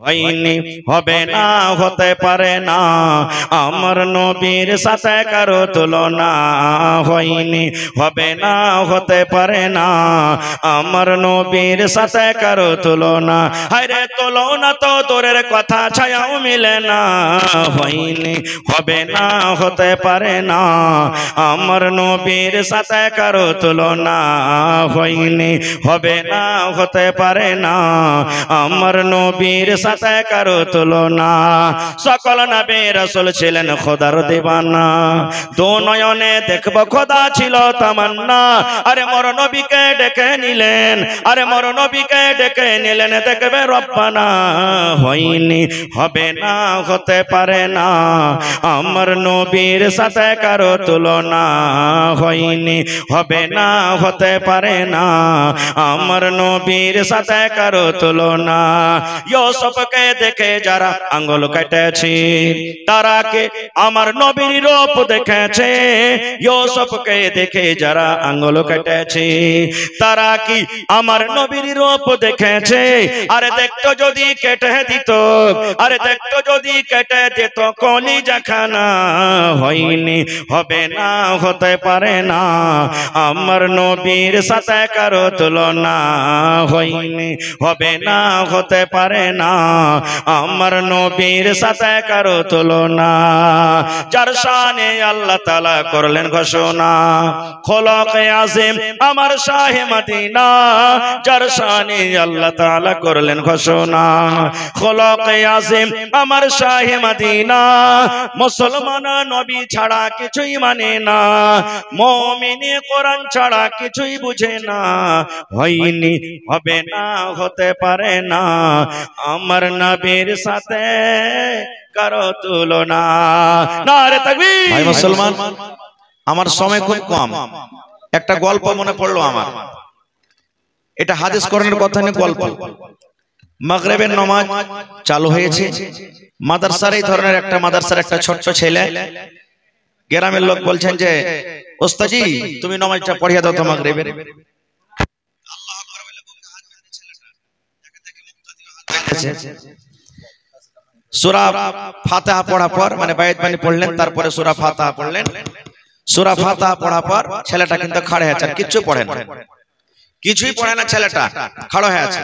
হয়নি, হবে না, হতে পারে না, আমার নবীর সাথে কারো তুলনা। হয়নি, হবে না, হতে পারে না, আমার নবীর সাথে কারো তুলনা। হায়রে তুলনা তো দূরের কথা, ছায়াও মিলে না। হয়নি, হবে না, হতে পারে না, আমার নবীর সাথে কারো তুলনা। হয়নি, হবে না, হতে পারে না, আমার নবীর সাথে কারো তুলনা। সকল নবী রাসূল ছিলেন খোদার দিওয়ানা, দো নয়নে দেখব খোদা ছিল তামান্না। আরে মোর নবীকে ডেকে নিলেন, আরে মোর নবীকে ডেকে নিলেন, দেখবে রব্বানা। হয়নি, হবে না, হতে পারে না, আমার নবীর সাথে কারো তুলনা। হয়নি, হবে না, হতে পারে না, আমার নবীর সাথে কারো তুলনা। ইউসুফকে দেখে যারা আঙ্গুল কেটেছে, তারা কে আমার নবীর রূপ দেখেছে। ইউসুফকে দেখে যারা আঙ্গুল কেটেছে, তারা কি আমার নবীর রূপ দেখেছে? আরে দেখতো যদি কেটে দিত, আরে দেখতো যদি কেটে দিত কলিজা খানা। হয়নি, হবে না, হতে পারে না, আমার নবীর সাথে কারো তুলনা। হয়নি, হবে না, হতে পারে না, আমার নবীর সাথে কারো তুলনা। যার শানে আল্লাহ তাআলা করলেন ঘোষণা, খোলকে আযীম আমার শাহে মদিনা। যার শানে আল্লাহ তাআলা করলেন ঘোষণা, খোলকে আযীম আমার শাহে মদিনা। মুসলমান নবী ছাড়া কিছুই মানে না, মুমিনে কোরআন ছাড়া কিছুই বুঝে না। হয়নি, হবে না, হতে পারে না, আমার নবীর সাথে কারো তুলনা। নারে তাকবীর। ভাই মুসলমান, আমার সময় খুব কম, একটা গল্প মনে পড়লো আমার। এটা হাদিস কোরআনের কথা নিয়ে গল্প। মাগরিবের নামাজ চালু হয়েছে, মাদ্রাসার এই ধরনের একটা মাদ্রাসার একটা ছোট্ট ছেলে, গ্রামের লোক বলছেন যে ওস্তাদজি তুমি নামাজটা পড়িয়ে দাও তো মাগরিবের। সূরা ফাতিহা পড়ার পর মানে বায়াত বাণী পড়লেন, তারপরে সূরা ফাতিহা পড়লেন। সূরা ফাতিহা পড়ার পর ছেলেটা কিন্তু খাড়া হয়ে আছে, আর কিচ্ছু পড়ে না, কিছুই পড়ে না, ছেলেটা খাড়া হয়ে আছে।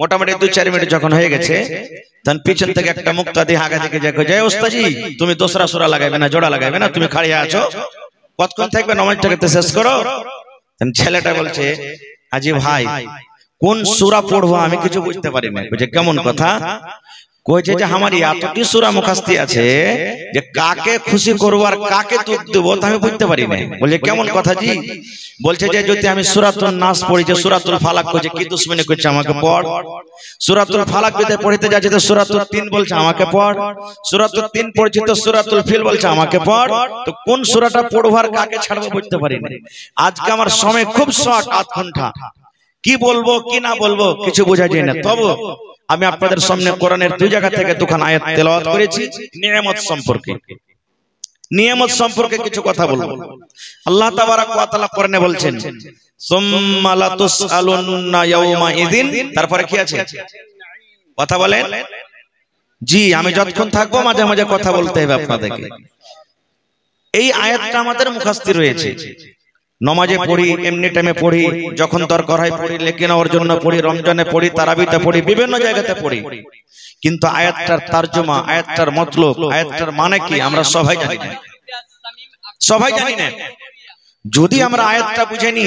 মোটামুটি 2-4 মিনিট যখন হয়ে গেছে, তখন পিছন থেকে একটা মুক্তাদি হাগা থেকে যায়, ওস্তাদজি তুমি দোসরা সূরা লাগাইবে না, জোড়া লাগাইবে না, তুমি খাড়া হয়ে আছো, কতক্ষণ থাকবে, নামাজটাকে তো শেষ করো। তখন ছেলেটা বলছে, আজি ভাই কোন সূরা পড়বো আমি কিছু বুঝতে পারি না। বুঝে কেমন কথা? কইছে যে আমার এতটি সূরা মুখস্থি আছে যে কাকে খুশি করব আর কাকে তুক দেব তা আমি বুঝতে পারি না। বলে কেমন কথা জি? বলছে যে যদি আমি সূরাতুন নাস পড়ি, যে সূরাতুল ফালাক কইছে কি দুশমনি করছে আমাকে পড়, সূরাতুল ফালাক যদি পড়তে যাচ্ছে তো সূরাতুল 3 বলছে আমাকে পড়, সূরাতুল 3 পড়ছি তো সূরাতুল ফিল বলছে আমাকে পড়, তো কোন সূরাটা পড়ব আর কাকে ছাড়বো বুঝতে পারি না। আজকে আমার সময় খুব শর্ট, 8 ঘন্টা, কি বলবো কি না বলবো কিছু বোঝা যায় না। তবে আমি আপনাদের সামনে কোরআনের 2 জায়গা থেকে 2খান আয়াত তেলাওয়াত করেছি নিয়ামত সম্পর্কে। নিয়ামত সম্পর্কে কিছু কথা বলবো। আল্লাহ তাবারাক ওয়া তাআলা কোরআনে বলছেন সুম্মা লাতুসআলুন্না ইয়াওমা ইযিন, তারপরে কি আছে কথা বলেন জি। আমি যতক্ষণ থাকবো মাঝে মাঝে কথা বলতে হবে আপনাদেরকে। এই আয়াতটা আমাদের মুখস্থ রয়েছে, নমাজে পড়ি, এমনি টাইমে পড়ি, যখন দরকার হয় পড়ি, লেকিন ওর জন্য পড়ি, রমজানে পড়ি, তারাবিতে পড়ি, বিভিন্ন জায়গাতে পড়ি, কিন্তু আয়াতটার তরজমা, আয়াতটার মতলব, আয়াতটার মানে কি আমরা সবাই জানি না, সবাই জানি না। যদি আমরা আয়াতটা বুঝে নি,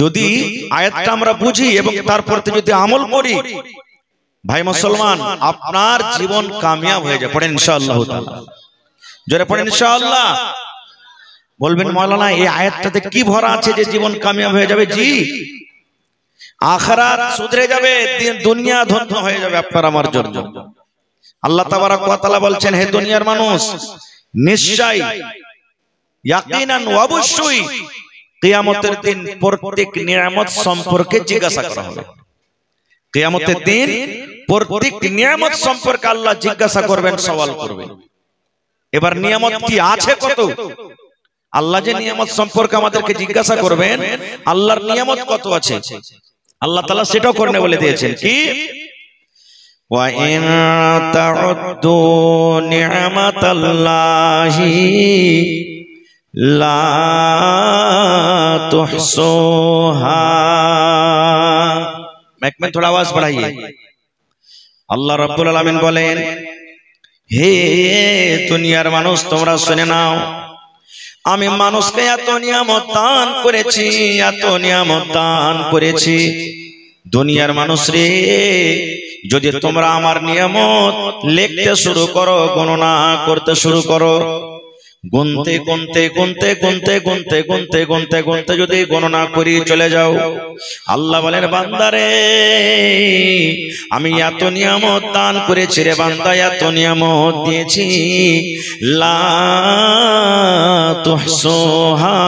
যদি আয়াতটা আমরা বুঝি এবং তারপর যদি আমল করি, ভাই মুসলমান আপনার জীবন কামিয়াব হয়ে যাবে। পড়েন ইনশাআল্লাহ তাআলা, জোরে পড়েন ইনশাআল্লাহ। বলবেন মাওলানা এই আয়াতটাতে কি ভরা আছে যে জীবন কামিয়াব হয়ে যাবে? জি, আখিরাত সুধরে যাবে, দুনিয়া ধন্য হয়ে যাবে আপনার আমার জন্য। আল্লাহ তাবারাক ওয়া তাআলা বলছেন, হে দুনিয়ার মানুষ, নিশ্চয় ইয়াকিনান অবশ্যই কিয়ামতের দিন প্রত্যেক নিয়ামত সম্পর্কে জিজ্ঞাসা করা হবে। কিয়ামতের দিন প্রত্যেক নিয়ামত সম্পর্কে আল্লাহ জিজ্ঞাসা করবেন, সওয়াল করবেন। এবার নিয়ামত কি আছে কত? আল্লাহ যে নিয়ামত সম্পর্কে আমাদেরকে জিজ্ঞাসা করবেন, আল্লাহর নিয়ামত কত আছে আল্লাহ তাআলা সেটাও করতে বলে দিয়েছেন। কি وَإِن تَعُدُّوا نِعْمَةَ اللَّهِ لَا تُحْصُوهَا। माइक में थोड़ा आवाज बढ़ाइए। আল্লাহ রাব্বুল আলামিন বলেন, হে দুনিয়ার মানুষ তোমরা শুনে নাও, আমি মানুষকে এত নিয়ামত দান করেছি, এত নিয়ামত দান করেছি। দুনিয়ার মানুষ রে, যদি তোমরা আমার নিয়ামত লিখতে শুরু করো, গণনা করতে শুরু করো, গুনতে গুনতে গুনতে গুনতে গুনতে গুনতে গুনতে গুনতে যদি গণনা করি চলে যাও, আল্লাহ বলেন বান্দারে আমি এত নিয়ামত দান করেছি রে বান্দা, এত নিয়ামত দিয়েছি, লা তুহসুহা,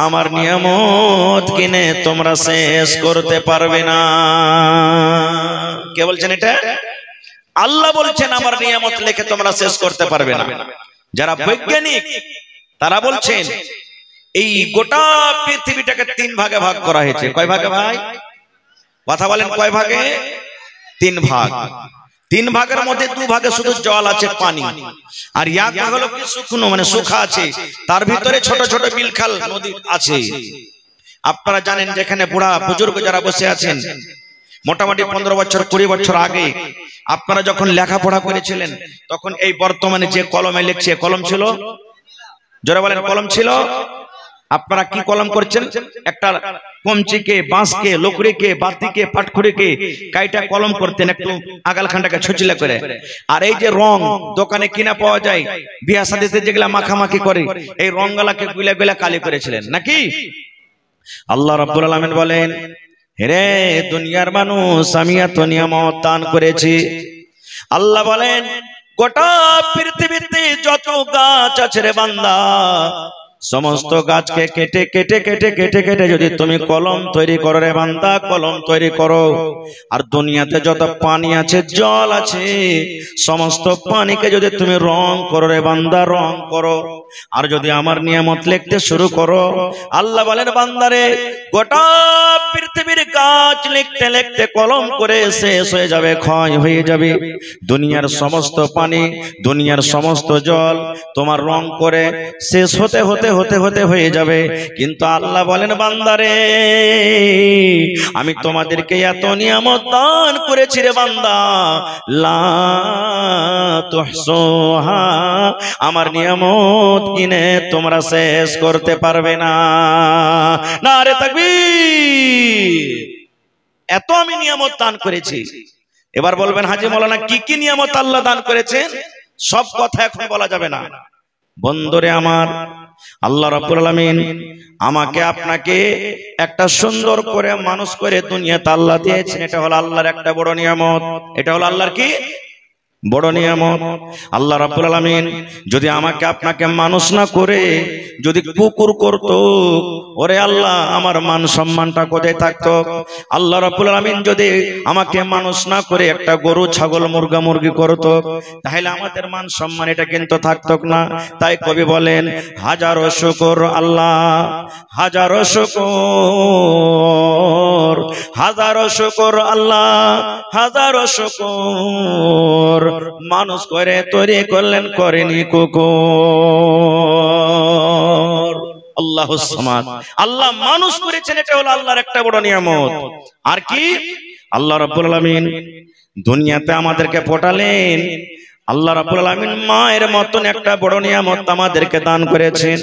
আমার নিয়ামত কিনে তোমরা শেষ করতে পারবে না। কে বলছেন এটা? আল্লাহ বলছেন আমার নিয়ামত লিখে তোমরা শেষ করতে পারবে না। যারা বৈজ্ঞানিক তারা বলছেন এই গোটা পৃথিবীটাকে 3 ভাগে ভাগ করা হয়েছে। কয় ভাগে ভাই? কথা বলেন, কয় ভাগে? 3 ভাগ। 3 ভাগের মধ্যে 2 ভাগে শুধু জল আছে, পানি, আর এক ভাগ হলো কি শুকনো, মানে শুখা আছে, তার ভিতরে ছোট ছোট বিলখাল নদী আছে। আপনারা জানেন যেখানে বুড়া বুজুর্গ যারা বসে আছেন, মোটামুটি 15 বছর 20 বছর আগে আপনারা যখন লেখাপড়া করেছিলেন, তখন এই বর্তমানে যে কলমে লিখছে, কলম ছিল? জোরে বলেন, কলম ছিল? আপনারা কি কলম করছেন? একটা কমচিকে, বাঁশকে, লকড়িকে, বাতিকে, পাটখড়িকে কাইটা কলম করতেন, একটু আগালখানটাকে ছচিলা করে। আর এই যে রং দোকানে কিনা পাওয়া যায়, বিয়া শাদীতে যেগুলা মাখামাখি করে, এই রংগুলাকে গুলা গুলা কালি করেছিলেন নাকি? আল্লাহ রাব্বুল আলামিন বলেন, হে দুনিয়ার মানুষ, আমি এত নিয়ামত দান করেছি। আল্লাহ বলেন গোটা পৃথিবীতে যত গাছ আছে রে বান্দা, সমস্ত গাছকে কেটে কেটে কেটে কেটে কেটে যদি তুমি কলম তৈরি করো রে বান্দা, কলম তৈরি করো। আর দুনিয়াতে যত পানি আছে, জল আছে, সমস্ত পানিকে যদি তুমি রং করো রে বান্দা, রং করো। আর যদি আমার নিয়ামত লিখতে শুরু করো, আল্লাহ বলেন বান্দারে গোটা পৃথিবীর গাছ লিখতে লিখতে কলম করে শেষ হয়ে যাবে, ক্ষয় হয়ে যাবে। দুনিয়ার সমস্ত পানি, দুনিয়ার সমস্ত জল তোমার রং করে শেষ হতে হতে হতে হতে হয়ে যাবে। কিন্তু আল্লাহ বলেন বান্দারে আমি তোমাদেরকে এত নিয়ামত দান করেছি রে বান্দা, লা তুহসুহা, আমার নিয়ামত কিনে তোমরা শেষ করতে পারবে না। নারে তাকবীর! এত আমি নিয়ামত দান করেছি। এবার বলবেন হাজী মাওলানা কি কি নিয়ামত আল্লাহ দান করেছেন? সব কথা এখন বলা যাবে না। বন্ধুরে আমার, আল্লাহ রাব্বুল আলামিন আমাকে আপনাকে একটা সুন্দর করে মানুষ করে দুনিয়াতে আল্লাহ দিয়েছেন। এটা হলো আল্লাহর একটা বড় নিয়ামত। এটা হলো আল্লাহর কি বড় নিয়ামত। আল্লাহ রাব্বুল আলামিন যদি আমাকে আপনাকে মানুষ না করে যদি কুকুর করত, ওরে আল্লাহ আমার মান সম্মানটা কোথায় থাকতো? আল্লাহ রাব্বুল আলামিন যদি আমাকে মানুষ না করে একটা গরু, ছাগল, মুরগা, মুরগি করত, তাহলে আমাদের মান সম্মান এটা কিন্তু থাকতো না। তাই কবি বলেন হাজারো শুকর আল্লাহ, হাজারো শুকর, হাজারো শুকর আল্লাহ, হাজারো শুকর, মানুষ করে তৈরি করলেন, করেনি কুকুর। আল্লাহুস সামাদ, আল্লাহ মানুষ করেছেন, এটা হলো আল্লাহর একটা বড় নিয়ামত। আর কি? আল্লাহ রাব্বুল আলামিন দুনিয়াতে আমাদেরকে পাঠালেন। আল্লাহ রাব্বুল আলামিন মায়ের মতন একটা বড় নিয়ামত আমাদেরকে দান করেছেন।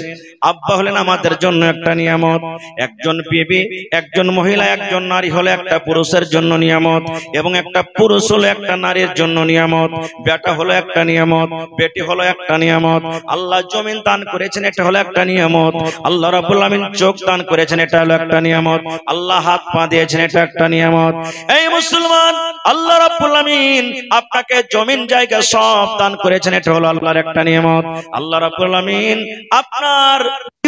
আব্বা হলেন আমাদের জন্য একটা নিয়ামত। একজন বিবি, একজন মহিলা, একজন নারী হলো একটা পুরুষের জন্য নিয়ামত, এবং একটা পুরুষ হলো একটা নারীর জন্য নিয়ামত। বেটা হলো একটা নিয়ামত, বেটি হলো একটা নিয়ামত। আল্লাহ জমিন দান করেছেন, এটা হলো একটা নিয়ামত। আল্লাহ রাব্বুল আলামিন চোখ দান করেছেন, এটা হলো একটা নিয়ামত। আল্লাহ হাত পা দিয়েছেন, এটা একটা নিয়ামত। এই মুসলমান, আল্লাহ রাব্বুল আলামিন আপনাকে জমিন জায়গা সব দান করেছেন, এটা হলো আল্লাহর একটা নিয়ামত। আল্লাহ রাব্বুল আলামিন আপনার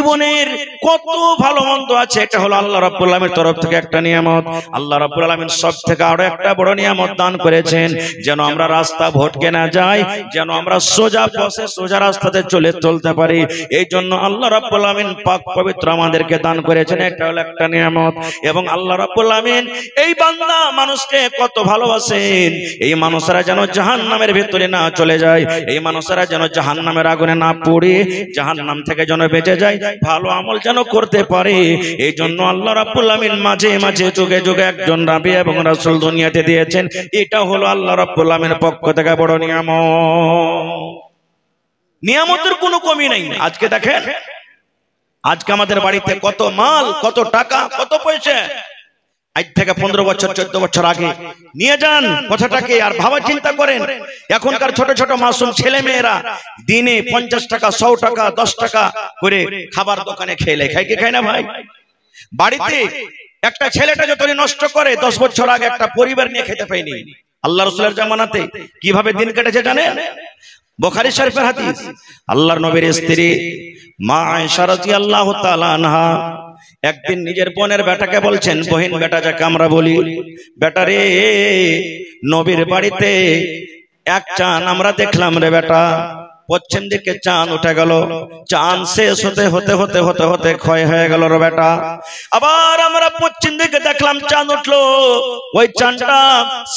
জীবনের কত ভালো মন্দ আছে, এটা হলো আল্লাহ রাব্বুল আলামিনের তরফ থেকে একটা নিয়ামত। আল্লাহ রাব্বুল আলামিন সব থেকে আরো একটা বড় নিয়ামত দান করেছেন, যেন আমরা রাস্তা ভটকে না যাই, যেন আমরা সোজা পথে সোজা রাস্তাতে চলতে পারি। এই জন্য আল্লাহ রাব্বুল আলামিন পাক পবিত্র আমাদেরকে দান করেছেন, এটা হলো একটা নিয়ামত। এবং আল্লাহ রাব্বুল আলামিন এই বান্দা মানুষকে কত ভালোবাসেন, এই মানুষেরা যেন জাহান্নামের ভিতরে না চলে যায়, এই মানুষেরা যেন জাহান্নামের আগুনে না পড়ে জাহান্নাম থেকে যেন বেঁচে যায়, ভালো আমল যেন করতে পারে। এই জন্য আল্লাহ রাব্বুল আলামিন মাঝে মাঝে যুগে যুগে একজন নবী এবং রাসূল দুনিয়াতে দিয়েছেন। এটা হলো আল্লাহ রাব্বুল আলামিনের পক্ষ থেকে বড় নিয়ামত। নিয়ামতের কোনো কমি নেই। আজকে দেখেন, আজকে আমাদের বাড়িতে কত মাল, কত টাকা, কত পয়সা, আজ থেকে 15 বছর 14 বছর আগে নিয়ে যান কথাটাকে আর ভাবা চিন্তা করেন। এখনকার ছোট ছোট মাসুম ছেলে মেয়েরা দিনে 50 টাকা 100 টাকা 10 টাকা করে খাবার দোকানে খেলে, খায় কি খায় না ভাই? বাড়িতে একটা ছেলেটা যতই নষ্ট করে, 10 বছর আগে একটা পরিবার নিয়ে খেতে পায়নি। আল্লাহ রাসূলের জামানাতে কিভাবে দিন কেটেছে জানেন? বুখারী শরীফের হাদিস, আল্লাহর নবীর স্ত্রী মা আয়েশা রাদিয়াল্লাহু তাআলা আনহা একদিন নিজের বোনের বেটাকে বলছেন, বহিন বেটা যাকে আমরা বলি, বেটা রে, নবীর বাড়িতে এক চাঁদ আমরা দেখলাম রে বেটা। পশ্চিম দিকে চাঁদ উঠে গেল, চাঁদ শেষ হতে হতে হতে হতে হতে ক্ষয় হয়ে গেল রে বেটা। আবার আমরা পশ্চিম দিকে দেখলাম চাঁদ উঠলো, ওই চাঁদটা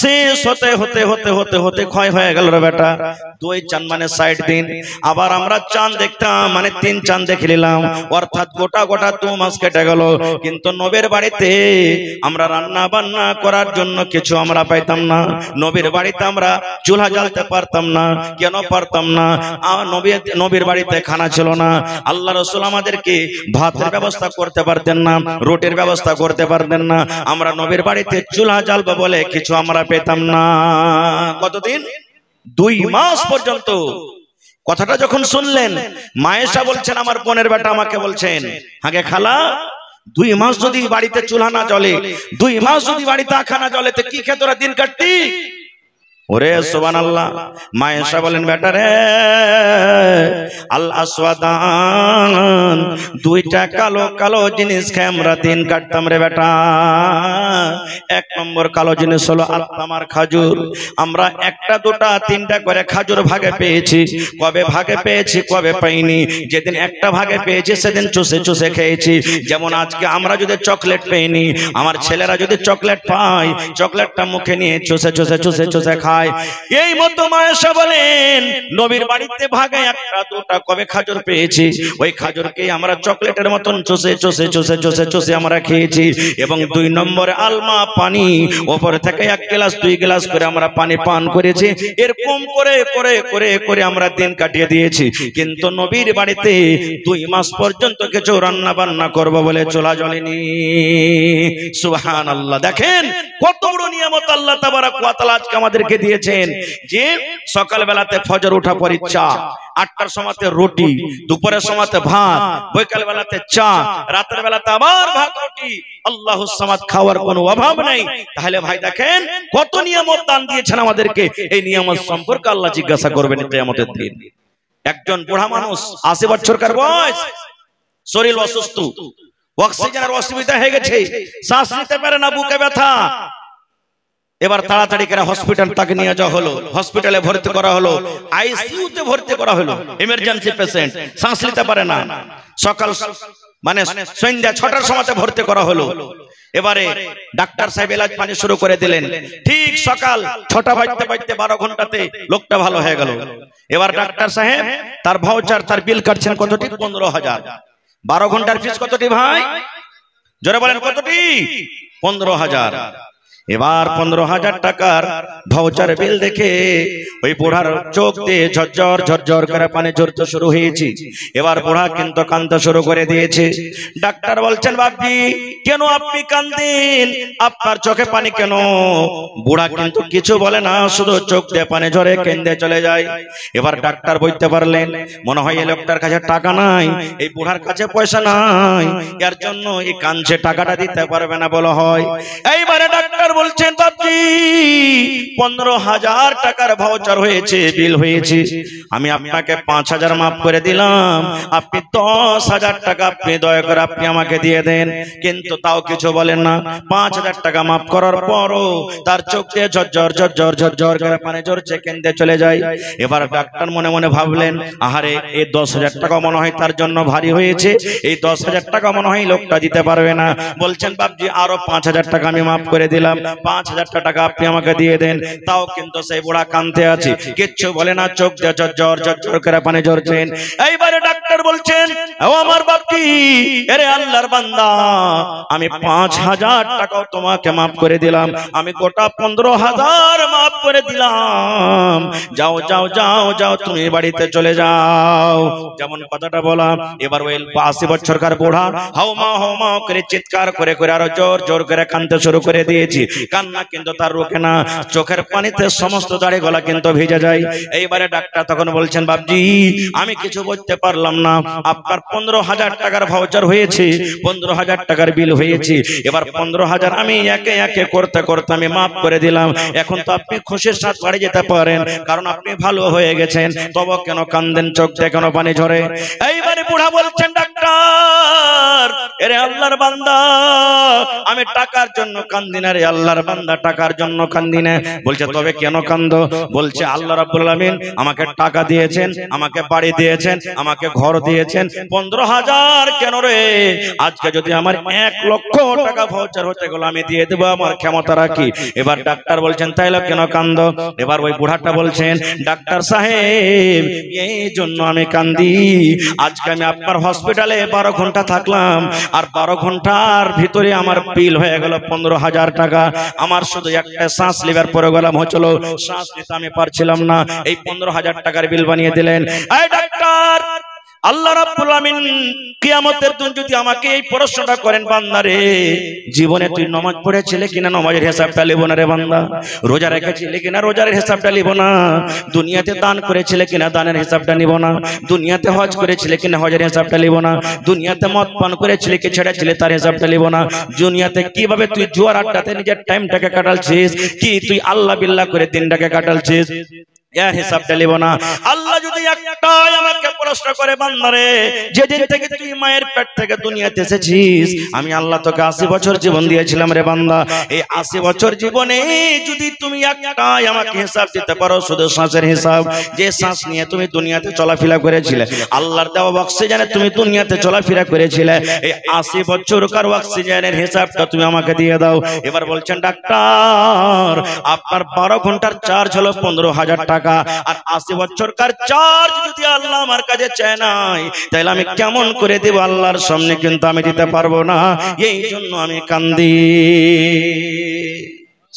শেষ হতে হতে হতে হতে হতে ক্ষয় হয়ে গেল রে বেটা। 2 চাঁদ মানে 60 দিন। আবার আমরা চাঁদ দেখতাম মানে 3 চাঁদ দেখে নিলাম, অর্থাৎ গোটা গোটা 2 মাস কেটে গেল। কিন্তু নবীর বাড়িতে আমরা রান্না বান্না করার জন্য কিছু আমরা পাইতাম না। নবীর বাড়িতে আমরা চুলা জ্বালতে পারতাম না। কেন পারতাম না? নবীর বাড়িতে খানা ছিল না। আল্লাহ রাসূল আমাদেরকে ভাতের ব্যবস্থা করতে পারতেন না, রুটির ব্যবস্থা করতে পারতেন না। আমরা নবীর বাড়িতে চুলা জ্বালবো বলে কিছু আমরা পেতাম না। কতদিন? 2 মাস পর্যন্ত। কথাটা যখন শুনলেন, মায়েশা বলছেন, আমার বোনের বেটা আমাকে বলছেন, আগে খালা 2 মাস যদি বাড়িতে চুলা না জ্বলে, 2 মাস যদি বাড়িতে আখা না জ্বলে, তো কি খেয়ে তোরা দিন কাটতি? ওরে সুবহানাল্লাহ। মায়েশা বলেন, বেটা রে, আল আসওয়াদান, 2টা কালো কালো জিনিস খেয়ে আমরা দিন কাটতাম রে বেটা। 1 নম্বর কালো জিনিস হলো আত্মামার খাজুর। আমরা 1টা 2টা 3টা করে খাজুর ভাগে পেয়েছি। কবে ভাগে পেয়েছি, কবে পাইনি। যেদিন 1টা ভাগে পেয়েছি সেদিন চুষে চুষে খেয়েছি। যেমন আজকে আমরা যদি চকলেট পেইনি, আমার ছেলেরা যদি চকলেট পায়, চকলেটটা মুখে নিয়ে চুষে চুষে চুষে চুষে খায়। এই মতো মায়েশা বলেন, নবীর বাড়িতে ভাগে 1টা 2টা কবে খাজুর পেয়েছি, ওই খাজুরকে আমরা চকলেটের মতন চুষে চুষে চুষে চুষে চুষে আমরা খেয়েছি। এবং 2 নম্বরে আলমা পানি, উপরে থেকে 1 গ্লাস 2 গ্লাস করে আমরা পানি পান করেছি। এরকম করে করে করে করে আমরা দিন কাটিয়ে দিয়েছি। কিন্তু নবীর বাড়িতে 2 মাস পর্যন্ত কিছু রান্না বান্না করব বলে চুলা জ্বলেনি। সুবহানাল্লাহ। দেখেন কত বড় নিয়ামত আল্লাহ তাবারাক ওয়া তাআলা আজকে আমাদেরকে দিয়েছেন। যে সকাল বেলাতে ফজর ওঠা পরে চা, 8টার সময়তে রুটি, দুপুরের সময়তে ভাত, বিকাল বেলাতে চা, রাতের বেলাতে আবার ভাত রুটি। আল্লাহুস সামাদ, খাওয়ার কোনো অভাব নাই। তাহলে ভাই দেখেন কত নিয়ামত দান দিয়েছেন আমাদেরকে। এই নিয়ামত সম্পর্কে আল্লাহ জিজ্ঞাসা করবেন কিয়ামতের দিন। একজন বুড়া মানুষ 80 বছরকার বয়স, শরীর অসুস্থ, অক্সিজেনের অসুবিধা হয়ে গেছে, শ্বাস নিতে পারে না, বুকে ব্যথা। এবার তাড়াতাড়ি করে হসপিটাল তাকে নিয়ে যাওয়া হলো, হসপিটালে ভর্তি করা হলো, আইসিইউতে ভর্তি করা হলো। ইমার্জেন্সি পেশেন্ট, শ্বাস নিতে পারে না। সকাল মানে সন্ধ্যা 6টার সময়তে ভর্তি করা হলো। এবারে ডাক্তার সাহেব এলাজ পানি শুরু করে দিলেন। ঠিক সকাল 6টা বাজতে বাজতে 12 ঘন্টাতে লোকটা ভালো হয়ে গেল। এবার ডাক্তার সাহেব তার ভাউচার, তার বিল কাটছেন কতটি? 15,000। 12 ঘন্টার ফিস কতটি ভাই? জোরে বলেন কতটি? 15,000। এবার 15,000 টাকার ভাউচার বিল দেখে ওই বুড়ার চোখ দিয়ে ঝরঝর ঝরঝর করে পানি ঝরতে শুরু হয়েছে। এবার বুড়া কিন্তু কাঁদতে শুরু করে দিয়েছে। ডাক্তার বলছেন, বাপজি কেন আপনি কাঁদেন? আপনার চোখে পানি কেন? বুড়া কিন্তু কিছু বলে না, শুধু চোখ দিয়ে পানি ঝরে কেঁদে চলে যায়। এবার ডাক্তার বুঝতে পারলেন, মনে হয় এই লোকটার কাছে টাকা নাই, এই বুড়ার কাছে পয়সা নাই, এর জন্য এই কাঁদছে, টাকাটা দিতে পারবে না বলা হয়। এইবারে ডাক্তার বলছেন বাপজি 15,000 টাকার ভাউচার হয়েছে, বিল হয়েছে, আমি আপনাকে 5,000 মাফ করে দিলাম, আপনি 10,000 টাকা আপনি দয়া করে আপনি আমাকে দিয়ে দেন। কিন্তু তাও কিছু বলেন না। 5,000 টাকা মাফ করার পরও তার চোখ দিয়ে ঝরঝর ঝরঝর ঝরঝর করে পানি ঝরছে, কেঁদে চলে যায়। এবার ডাক্তার মনে মনে ভাবলেন, আহারে এই 10,000 টাকা মনে হয় তার জন্য ভারী হয়েছে, এই 10,000 টাকা মনে হয় লোকটা দিতে পারবে না। বলছেন বাপজি আরো 5,000 টাকা আমি মাফ করে দিলাম, 5,000 টাকা আপনি আমাকে দিয়ে দেন। তাও কিন্তু সেই বুড়া কাঁদতে আছে, কিচ্ছু বলে না, চোখ দিয়ে ঝরঝর ঝরঝর করে পানি ঝরছেন। এইবারে ডাক্তার বলছেন, ও আমার বাপজি, আরে আল্লাহর বান্দা, আমি 5,000 টাকাও তোমাকে মাফ করে দিলাম, আমি গোটা 15,000 মাফ করে দিলাম, যাও যাও যাও যাও তুমি বাড়িতে চলে যাও। যেমন কথাটা বলা, এবার ওই 80 বছরকার বুড়া হাউমা করে চিৎকার করে করে আরো জোর জোর করে কাঁদতে শুরু করে দিয়েছি। কান্না কিন্তু তার রোকে না, চোখের পানিতে সমস্ত দাড়ি গলা কিন্তু ভিজে যায়। এইবারে ডাক্তার তখন বলছেন, বাপজি আমি কিছু বলতে পারলাম না, আপনার 15,000 টাকার ভাউচার হয়েছে, 15,000 টাকার বিল হয়েছে, এবার 15,000 আমি একে একে করতে করতে আমি মাফ করে দিলাম। এখন তো আপনি খুশির সাথে বাড়ি যেতে পারেন, কারণ আপনি ভালো হয়ে গেছেন। তবে কেন কান্দেন, চোখ দিয়ে কেন পানি ঝরে? এইবারে বুড়া বলছেন, ডাক্তার এরে আল্লাহর বান্দা, আমি টাকার জন্য কান্দি না রে আল্লাহর বান্দা, টাকার জন্য কান্দি না। বলছে তবে কেন কান্দো? বলছে আল্লাহ রাব্বুল আলামিন আমাকে টাকা দিয়েছেন, আমাকে বাড়ি দিয়েছেন, আমাকে ঘর দিয়েছেন, 15,000 কেন রে? আজকে যদি আমার 1 লক্ষ টাকা ভাউচার হতে গেল আমি দিয়ে দেবো, আমার ক্ষমতা রাখি। এবার ডাক্তার বলছেন, তাইলে কেন কান্দো? এবার ওই বুড়াটা বলছেন, ডাক্তার সাহেব এই জন্য আমি কান্দি, আজকে আমি আপনার হসপিটালে 12 ঘন্টা থাকলাম, আর 12 ঘন্টার ভিতরে আমার বিল হয়ে গেল 15,000 টাকা। আমার শুধু একটা শ্বাস লিবার পরে গেলাম হচ্ছিল, শ্বাস নিতে আমি পারছিলাম না, এই 15,000 টাকার বিল বানিয়ে দিলেন। এই ডাক্তার, আল্লাহ রাব্বুল আমিন কিয়ামতের দিন যদি আমাকে এই প্রশ্নটা করেন, বান্দা রে জীবনে তুই নামাজ পড়েছিলে কিনা, নামাজের হিসাবটা লিব না রে বান্দা, রোজা রেখেছিলে কিনা, রোজার হিসাবটা লিব না, দুনিয়াতে দান করেছিলে কিনা, দানের হিসাবটা নিব না, দুনিয়াতে হজ করেছিলে কিনা, হজের হিসাবটা লিব না, দুনিয়াতে মদ পান করেছিলে কি ছেড়েছিলে তার হিসাবটা লিব না, দুনিয়াতে কিভাবে তুই জুয়ার আড্ডাতে নিজের টাইমটাকে কাটালছিস, কি তুই আল্লাহ বিল্লাহ করে দিনটাকে কাটালছিস, এর হিসাবটা লিব না। আল্লাহ যদি একটাই আমাকে প্রশ্ন করে, বান্দারে যেদিন থেকে তুই মায়ের পেট থেকে দুনিয়াতে এসেছিস, আমি আল্লাহ তোকে 80 বছর জীবন দিয়েছিলাম রে বান্দা, এই 80 বছর জীবনে যদি তুমি একটাই আমাকে হিসাব দিতে পারো, শুধু শ্বাসের হিসাব, যে শ্বাস নিয়ে তুমি দুনিয়াতে চলাফেরা করেছিলে, আল্লাহর দেওয়া অক্সিজেনে তুমি দুনিয়াতে চলাফেরা করেছিলে, এই 80 বছরকার অক্সিজেনের হিসাবটা তুমি আমাকে দিয়ে দাও। এবার বলছেন, ডাক্তার আপনার 12 ঘন্টার চার্জ হলো 15,000 টাকা, আর 80 বছরকার চার্জ যদি আল্লাহ আমার কাছে চায় নাই, তাহলে আমি কেমন করে দেব? আল্লাহর সামনে কিন্তু আমি দিতে পারবো না, এই জন্য আমি কান্দি।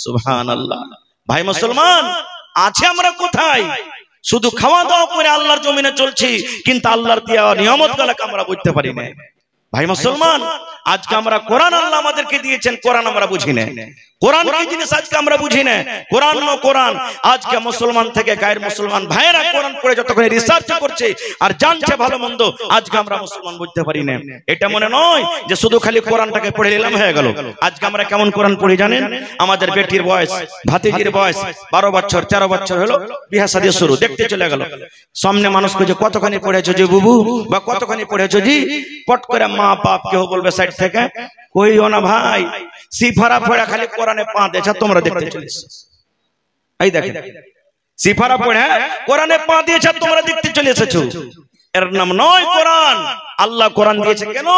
সুবহানাল্লাহ। ভাই মুসলমান, আছে আমরা কোথায়? শুধু খাওয়া দাওয়া করে আল্লাহর জমিনে চলছি, কিন্তু আল্লাহর দেওয়া নিয়ামত গুলোকে আমরা বুঝতে পারি না। ভাই মুসলমান, আজকে আমরা কোরআন আল্লাহ আমাদেরকে দিয়েছেন, কোরআন আমরা বুঝি না, কোরআন কি জিনিস আজকে আমরা বুঝি না। কোরআন নো কোরআন, আজকে মুসলমান থেকে গায়ের মুসলমান ভাইয়েরা কোরআন পড়ে যতক্ষণ রিসার্চ করছে আর জানছে ভালো মন্দ, আজকে আমরা মুসলমান বুঝতে পারি না। এটা মনে নয় যে শুধু খালি কোরআনটাকে পড়ে নিলাম হয়ে গেল। আজকে আমরা কেমন কোরআন পড়ি জানেন? আমাদের বেটির বয়স, ভাতিজির বয়স 12 বছর 13 বছর হলো, বিয়ে শাদী শুরু, দেখতে চলে গেল, সামনে মানুষ কইছে কতখানি পড়েছো জি বুবু, বা কতখানি পড়েছো জি, পট করে মা বাপ কেউ বলবে সাইড থেকে, কইও না ভাই, সিফারা পড়া খালি কোরআনে পা দিয়েছে, তোমরা দেখতে চলেছো। এই দেখেন, সিফারা পড়া কোরআনে পা দিয়েছে, তোমরা দেখতে চলে এসেছো। এর নাম নয় কোরআন। আল্লাহ কোরআন দিয়েছে কেন?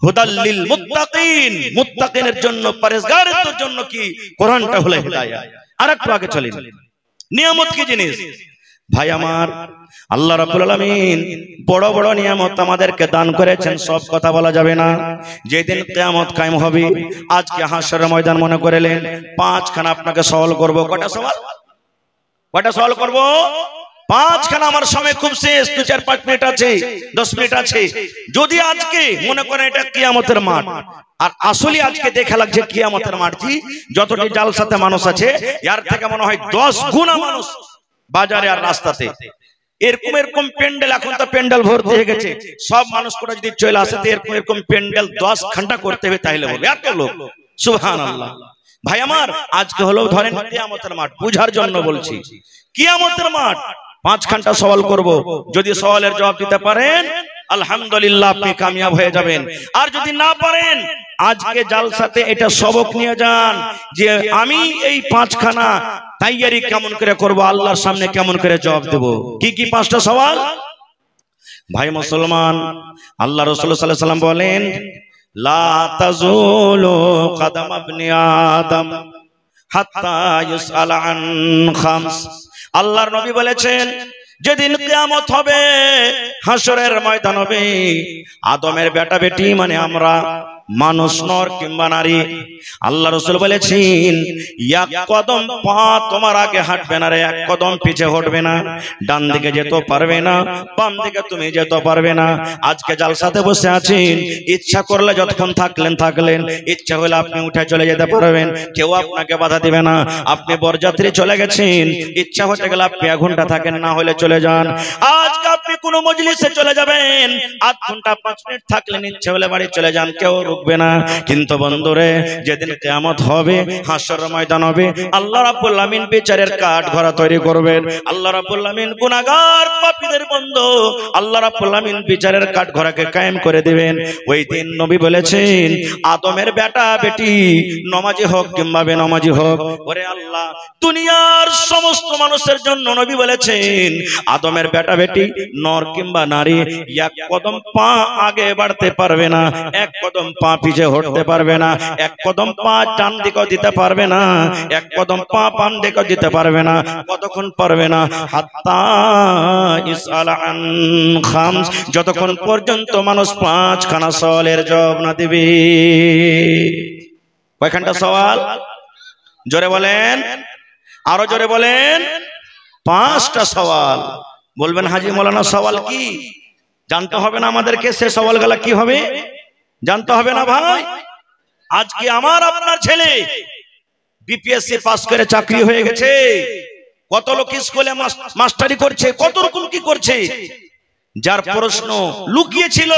হুদাল্লিল মুত্তাকিন, মুত্তাকিনের জন্য, পরহেজগারদের জন্য কি কোরআনটা হলো হিদায়াত। আরেকটু আগে চলেন, নিয়ামত কি জিনিস? ভাই আমার, আল্লাহ রাব্বুল আলামিন বড় বড় নিয়ামত আমাদেরকে দান করেছেন, সব কথা বলা যাবে না। যেদিন কিয়ামত কায়েম হবে, আজকে হাশরের ময়দান মনে করেলেন, 5খানা আপনাকে সওয়াল করব। কয়টা সওয়াল? কয়টা সওয়াল করব? 5খানা। আমার সময় খুব শেষ, 2-4-5 মিনিট আছে, 10 মিনিট আছে। যদি আজকে মনে করেন এটা কিয়ামতের মাঠ, আর আসলে আজকে দেখা লাগছে কিয়ামতের মাঠ, যতটি জালসাতে মানুষ আছে, এর থেকে মনে হয় 10 গুণা মানুষ বাজারে আর রাস্তাতে। এরকম এরকম প্যান্ডেল, এখন তো প্যান্ডেল ভর্তি হয়ে গেছে, সব মানুষ করে যদি চলে আসে, এরকম এরকম প্যান্ডেল 10 ঘন্টা করতে হবে, তাইলে বলবে এত লোক। সুবহানাল্লাহ। ভাই আমার, আজকে হলো ধরেন কিয়ামতের মাঠ, বুঝার জন্য বলছি। কিয়ামতের মাঠ 5 ঘন্টা সওয়াল করব, যদি সওয়ালের জবাব দিতে পারেন আলহামদুলিল্লাহ আপনি কামিয়াব হয়ে যাবেন। আর যদি না পারেন, আজকে জালসাতে এটা সবক নিয়ে যান যে আমি এই 5 খানা তৈয়ারি কেমন করে করব, আল্লাহর সামনে কেমন করে জবাব দেব। কি কি 5টা সওয়াল? ভাই মুসলমান, আল্লাহ রাসূল সাল্লাল্লাহু আলাইহি ওয়াসাল্লাম বলেন, লা তাজুলু কদম ইবনে আদম হাত্তা ইউসআল আন খামস। আল্লাহর নবী বলেছেন, যেদিন কিয়ামত হবে, হাসরের ময়দান হবে, আদমের বেটা বেটি মানে আমরা, মানুষ নর কিংবা নারী, আল্লাহ রাসূল বলেছেন এক কদম পা তোমার আগে হাঁটবে না রে, এক কদম পিছে হটবে না, ডান দিকে যেতে পারবে না, বাম দিকে তুমি যেতে পারবে না। আজকে জালসাতে বসে আছেন, ইচ্ছা করলে যতক্ষণ থাকলেন, ইচ্ছা হলে আপনি উঠে চলে যেতে পারবেন, কেউ আপনাকে বাধা দিবে না। আপনি বরযাত্রী চলে গেছেন, ইচ্ছা হতে গেলে আপনি 1 ঘন্টা থাকেন, না হলে চলে যান। আজকে আপনি কোনো মজলিসে চলে যাবেন, 8 ঘন্টা 5 মিনিট থাকলেন, ইচ্ছা হলে বাড়ি চলে যান, কেউ রুকবে না। কিন্তু বন্ধুরে, যেদিন কিয়ামত হবে, হাসরের ময়দান হবে, আল্লাহ রাব্বুল আমিন বিচারের কাঠগড়া তৈরি করবেন। আল্লাহ রাব্বুল আমিন গুনাহগার পাপীদের বন্ধু, আল্লাহ রাব্বুল আমিন বিচারের কাঠগড়াকে কায়েম করে দিবেন। ওই দিন নবী বলেছেন, আদমের বেটা বেটি নমাজি হোক কিংবা বেনমাজি হোক, ওরে আল্লাহ, দুনিয়ার সমস্ত মানুষের জন্য নবী বলেছেন, আদমের বেটা বেটি নর কিংবা নারী 1 কদম পা আগে বাড়তে পারবে না, 1 কদম পা পিছে হটতে পারবে না, 1 কদম পা ডান দিকে দিতে পারবে না, 1 কদম পা বাম দিকে দিতে পারবে না। কতক্ষণ পারবে না? হাত্তা ইসআল আন খামস, যতক্ষণ পর্যন্ত মানুষ 5 খানা সওয়ালের জবাব না দিবে। কয়খানটা সওয়াল? জোরে বলেন, আরো জোরে বলেন। 5টা সওয়াল। বলবেন হাজী মৌলানা সওয়াল কি? জানতে হবে না আমাদেরকে, সে সওয়ালগুলো কি হবে জানতে হবে না ভাই? আজকে আমার আপনার ছেলে বিপিএসসি পাস করে চাকরি হয়ে গেছে, কত লোক স্কুলে মাস্টারি করছে, কত রকম কি করছে, যার প্রশ্ন লুকিয়ে ছিল,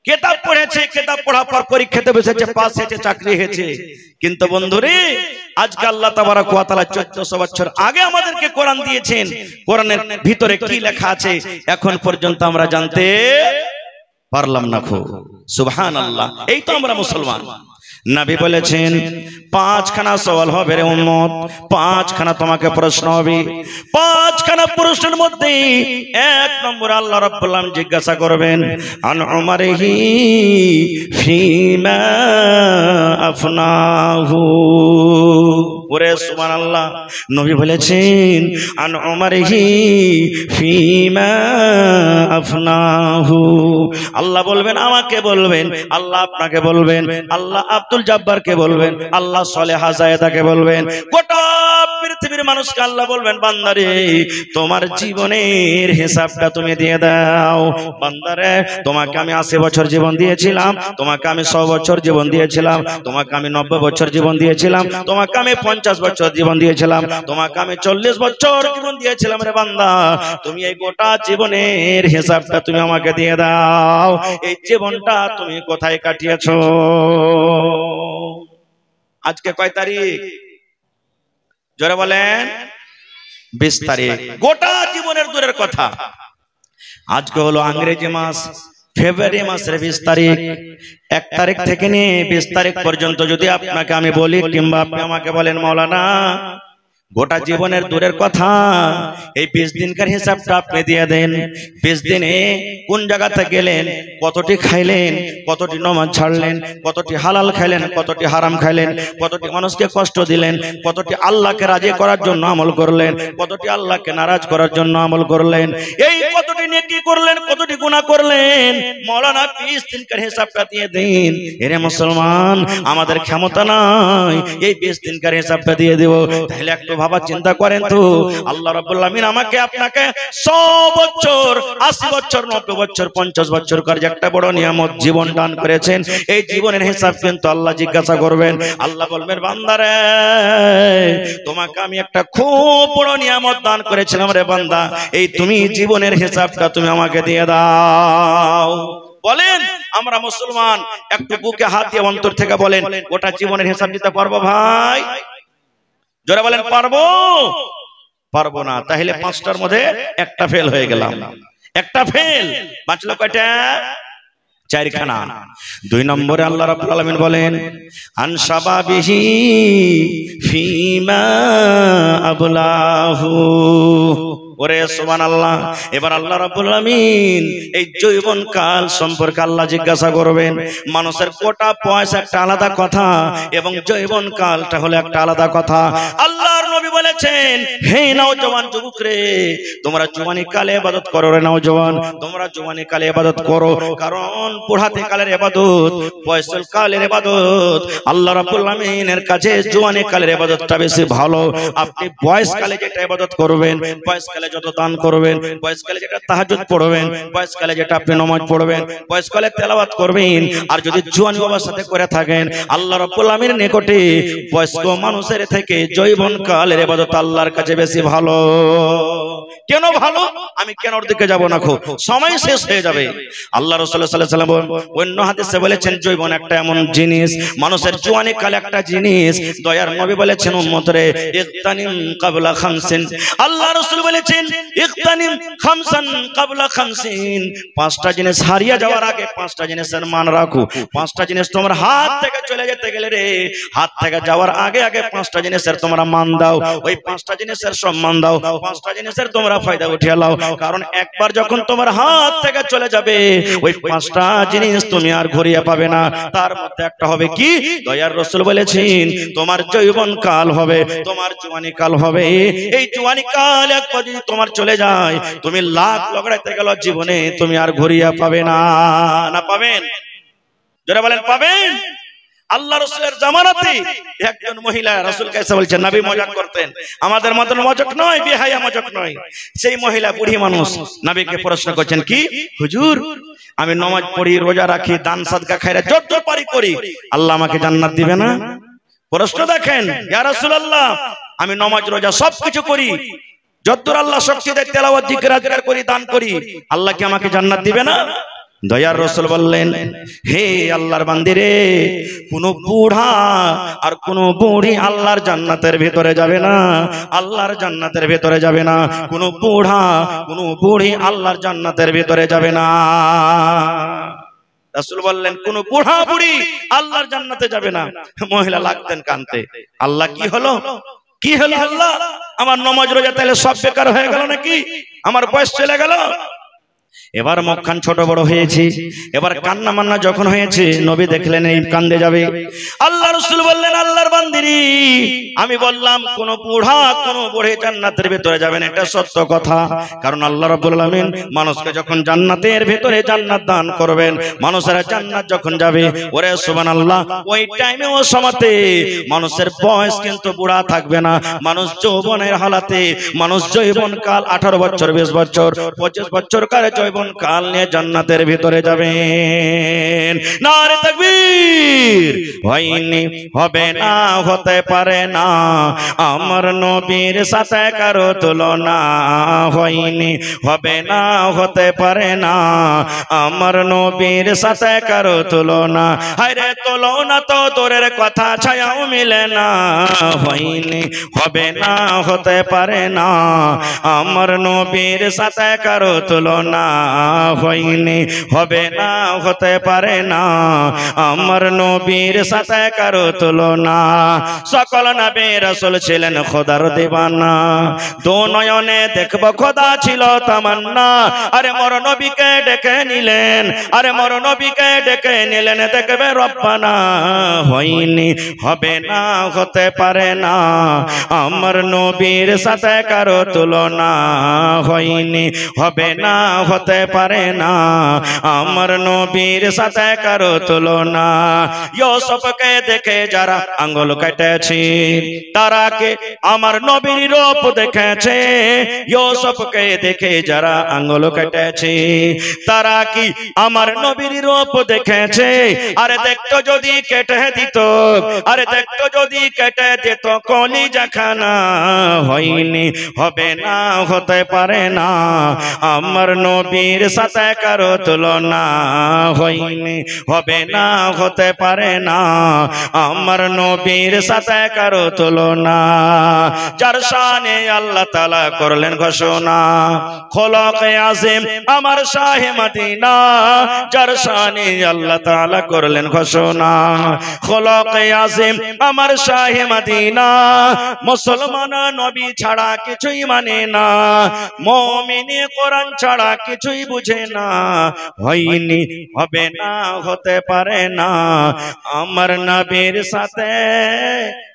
কিতাব পড়েছে, কিতাব পড়ার পর পরীক্ষাতে বসেছে, পাস হয়েছে, চাকরি হয়েছে। কিন্তু বন্ধুরে, আজকে আল্লাহ তাবারক ওয়া তাআলা 1400 বছর আগে আমাদেরকে কোরআন দিয়েছেন, কোরআনের ভিতরে কি লেখা আছে এখন পর্যন্ত আমরা জানতে পারলাম না। খুব সুবহানাল্লাহ। এই তো আমরা মুসলমান। নবী বলেছেন 5 খানা সওয়াল হবে রে উম্মত, 5 খানা তোমাকে প্রশ্ন হবে। 5 খানা প্রশ্নের মধ্যে 1 নম্বর আল্লাহ রাব্বুল আলামিন জিজ্ঞাসা করবেন, আন উমারিহি ফিমা আফনাহু। ওরে সুবহানাল্লাহ, নবী বলেছেন আন উমারিহি ফিমা আফনাহু। আল্লাহ বলবেন, আমাকে বলবেন, আল্লাহ আপনাকে বলবেন, আল্লাহ আব্দুল জব্বারকে বলবেন, আল্লাহ সলেহা জায়েদাকে বলবেন, গোটা পৃথিবীর মানুষকে আল্লাহ বলবেন, বান্দারে তোমার জীবনের হিসাবটা তুমি দিয়ে দাও। বান্দারে, তোমাকে আমি 80 বছর জীবন দিয়েছিলাম, তোমাকে আমি 100 বছর জীবন দিয়েছিলাম, তোমাকে আমি 90 বছর জীবন দিয়েছিলাম, তোমাকে আমি 50 বছর জীবন দিয়েছিলাম, তোমাকে আমি 40 বছর জীবন দিয়েছিলাম। রে বান্দা, তুমি এই গোটা জীবনের হিসাবটা তুমি আমাকে দিয়ে দাও। এই জীবনটা তুমি কোথায় কাটিয়েছো? আজকে কয় তারিখ? জোরে বলেন। 20 তারিখ। গোটা জীবনের দূরের কথা, আজকে হলো ইংরেজি মাস ফেব্রুয়ারি মাসের 20 তারিখ। 1 তারিখ থেকে নিয়ে 20 তারিখ পর্যন্ত যদি আপনাকে আমি বলি, কিংবা আপনি আমাকে বলেন, মাওলানা গোটা জীবনের দূরের কথা, এই 20 দিনকার হিসাবটা আপনি দিয়ে দেন। 20 দিনে কোন জায়গাতে গেলেন, কতটি খাইলেন, কতটি নামাজ ছাড়লেন, কতটি হালাল খাইলেন, কতটি হারাম খাইলেন, কতটি মানুষকে কষ্ট দিলেন, কতটি আল্লাহকে রাজি করার জন্য আমল করলেন, কতটি আল্লাহকে নারাজ করার জন্য আমল করলেন, এই কতটি নেকি করলেন, কতটি গুনাহ করলেন, মাওলানা 20 দিনকার হিসাবটা দিয়ে দিন। এরে মুসলমান, আমাদের ক্ষমতা নাই এই 20 দিনকার হিসাবটা দিয়ে দেব। তাহলে একটু ভাবা চিন্তা করেন তো, আল্লাহ রাব্বুল আমিন আমাকে আপনাকে 100 বছর, 80 বছর, 90 বছর, 50 বছর করে একটা বড় নিয়ামত জীবন দান করেছেন। এই জীবনের হিসাব কিন্তু আল্লাহ জিজ্ঞাসা করবেন। আল্লাহ বলবেন, বান্দারে তোমাকে আমি একটা খুব বড় নিয়ামত দান করেছিলাম রে বান্দা, এই তুমি জীবনের হিসাবটা তুমি আমাকে দিয়ে দাও। বলেন আমরা মুসলমান, একটু বুকে হাত দিয়ে অন্তর থেকে বলেন গোটা জীবনের হিসাব দিতে পারবো ভাই? জোরে বলেন পারবো? পারবো না। তাহলে পাঁচটার মধ্যে একটা ফেল হয়ে গেলাম। একটা ফেল, বাঁচলো কয়টা? চারখানা। দুই নম্বরে আল্লাহ রাব্বুল আলামিন বলেন আন শাবাবিহি ফিমা আবলাহু। ওরে সুবহানাল্লাহ। এবার আল্লাহ রাব্বুল আলামিন এই যৌবন কাল সম্পর্কে আল্লাহ জিজ্ঞাসা করবেন। মানুষের কোটা পয়সা একটা আলাদা কথা এবং যৌবন কালটা হলো একটা আলাদা কথা। আল্লাহর নবী বলেছেন, হে নওজওয়ান যুবক রে, তোমরা জওয়ানি কালে ইবাদত করো রে নওজওয়ান, তোমরা জওয়ানি কালে ইবাদত করো, কারণ বুড়াতে কালের ইবাদত, বয়সের কালের ইবাদত আল্লাহ রাব্বুল আলামিনের কাছে জওয়ানি কালের ইবাদতটা বেশি ভালো। আপনি বয়স কালে যেটা ইবাদত করবেন, বয়স কালে যত দান করবেন, বয়স কালে যেটা তাহাজ্জুদ পড়বেন, বয়স কালে যেটা আপনি নামাজ পড়বেন, বয়স কালে তেলাওয়াত করবেন, আর যদি জওয়ানি অবস্থাতে করে থাকেন আল্লাহ রাব্বুল আলামিনের নিকটে বয়স্ক মানুষের থেকে যৌবন কালের ইবাদত আল্লাহর কাছে বেশি ভালো। কেন ভালো? আমি কেন ওর দিকে যাব না, সময় শেষ হয়ে যাবে। আল্লাহ রাসূল সাল্লাল্লাহু আলাইহি ওয়াসাল্লাম অন্য হাদিসে বলেছেন যৌবন একটা এমন জিনিস, মানুষের জওয়ানি কাল একটা জিনিস। দয়ার নবী বলেছেন উম্মতরে ইগতানিম ক্বাবলা খামসিন। আল্লাহ রাসূল বলেছেন ইগতানিম খামসান ক্বাবলা খামসিন। পাঁচটা জিনিস হারিয়ে যাওয়ার আগে পাঁচটা জিনিসের মান রাখো। পাঁচটা জিনিস তোমার হাত থেকে চলে যেতে গেলে রে, হাত থেকে যাওয়ার আগে আগে পাঁচটা জিনিসের তোমরা মান দাও, ওই পাঁচটা জিনিসের সম্মান দাও, পাঁচটা জিনিসের তোমরা ফায়দা উঠিয়ে নাও। কারণ একবার যখন তোমার হাত থেকে চলে যাবে ওই পাঁচটা জিনিস তুমি আর ঘুরিয়ে পাবে না। তার মধ্যে একটা হবে কি? দয়ার রাসূল বলেছেন তোমার যৌবন কাল হবে, তোমার জওয়ানি কাল হবে। এই জওয়ানি কাল একবার যদি তোমার চলে যায়, তুমি লাখ লগড়াইতে গেল জীবনে তুমি আর ঘুরিয়ে পাবে না। না পাবেন? যারা বলেন পাবেন। আল্লাহ রাসূলের জামানাতে একজন মহিলা রাসূলকে এসে বলছেন, নবী মজাক করতেন, আমাদের মতন মজাক নয়, বেহায়া মজাক নয়। সেই মহিলা বুড়ি মানুষ নবীকে প্রশ্ন করছেন, কি হুজুর আমি নামাজ পড়ি, রোজা রাখি, দান সাদকা খায়রা যত পারি করি, আল্লাহ আমাকে জান্নাত দিবে না? প্রশ্ন দেখেন, ইয়া রাসূলুল্লাহ আমি নামাজ রোজা সবকিছু করি, যতদূর আল্লাহ শক্তি দেয় তেলাওয়াত জিকির আজকার করি, দান করি, আল্লাহ কি আমাকে জান্নাত দিবে না? দয়ার রাসূল বললেন, হে আল্লাহর বান্দিরে, কোন বুড়া আর কোন বুড়ি আল্লাহর জান্নাতের ভিতরে যাবে না, আল্লাহর জান্নাতের ভিতরে যাবে না। কোন বুড়া কোন বুড়ি আল্লাহর জান্নাতের ভিতরে যাবে না। রাসূল বললেন কোন বুড়া বুড়ি আল্লাহর জান্নাতে যাবে না। মহিলা লাগতেন কানতে, আল্লাহ কি হলো, কি হলো আল্লাহ? আমার নামাজ রোজা তাহলে সব বেকার হয়ে গেল নাকি? আমার বয়স চলে গেল? এবার মুখখান ছোট বড় হয়েছে, এবার কান্না মান্না যখন হয়েছে নবী দেখলেন এই কান্দে যাবে। আল্লাহ রাসূল বললেন, আল্লাহর বান্দিরি আমি বললাম কোন বুড়া কোন বুড়ি জান্নাতের ভিতরে যাবে না, এটা সত্য কথা। কারণ আল্লাহ রাব্বুল আলামিন মানুষকে যখন জান্নাতের ভিতরে জান্নাত দান করবেন, মানুষেরা জান্নাত যখন যাবে, ওরে সুবহানাল্লাহ, ওই টাইমে ও সময়তে মানুষের বয়স কিন্তু বুড়া থাকবে না। মানুষ যৌবনের হালাতে, মানুষ যৌবন কাল 18 বছর 20 বছর 25 বছর কালে যৌবন কাল নিয়ে জান্নাতের ভিতরে যাবেন। নারে তাকবীর। হয়নি, হবে না, হতে পারে না, আমার নবীর সাথে কারো তুলনা। হয়নি, হবে না, হতে পারে না, আমার নবীর সাথে কারো তুলনা। হায়রে তুলনা তো দূরের কথা, ছায়াও মিলে না। হয়নি, হবে না, হতে পারে না, আমার নবীর সাথে কারো তুলনা। হয়নি, হবে না, হতে পারে না, আমার নবীর সাথে কারো তুলনা। সকল নবী রাসূল ছিলেন খোদার দিওয়ানা, দো নয়নে দেখব খোদা ছিল তামান্না। আরে মোর নবীকে ডেকে নিলেন, আরে মোর নবীকে ডেকে নিলেন, দেখবে রব্বানা। হয়নি, হবে না, হতে পারে না, আমার নবীর সাথে কারো তুলনা। হয়নি, হবে না, হতে পারে না, আমার নবীর সাথে কারো তুলনা। ইউসুফকে দেখে যারা আঙ্গুল কেটেছে, তারা কে আমার নবীর রূপ দেখেছে। ইউসুফকে দেখে যারা আঙ্গুল কেটেছে, তারা কি আমার নবীর রূপ দেখেছে? আরে দেখতো যদি কেটে দিত, আরে দেখতো যদি কেটে দিত কলিজাখানা। হয়নি, হবে না, হতে পারে না, আমার নবী নবীর সাথে কারো তুলনা হয়নি, হবে না, হতে পারে না আমার নবীর সাথে কারো তুলনা। যার শানে আল্লাহ তাআলা করলেন ঘোষণা, খোলকে আযীম আমার শাহে মদিনা। যার শানে আল্লাহ তাআলা করলেন ঘোষণা, খোলকে আযীম আমার শাহে মদিনা। মুসলমান নবী ছাড়া কিছুই মানে না, মুমিনে কোরআন ছাড়া কিছুই বুঝে না। হয়নি, হবে না, হতে পারে না আমার নবীর সাথে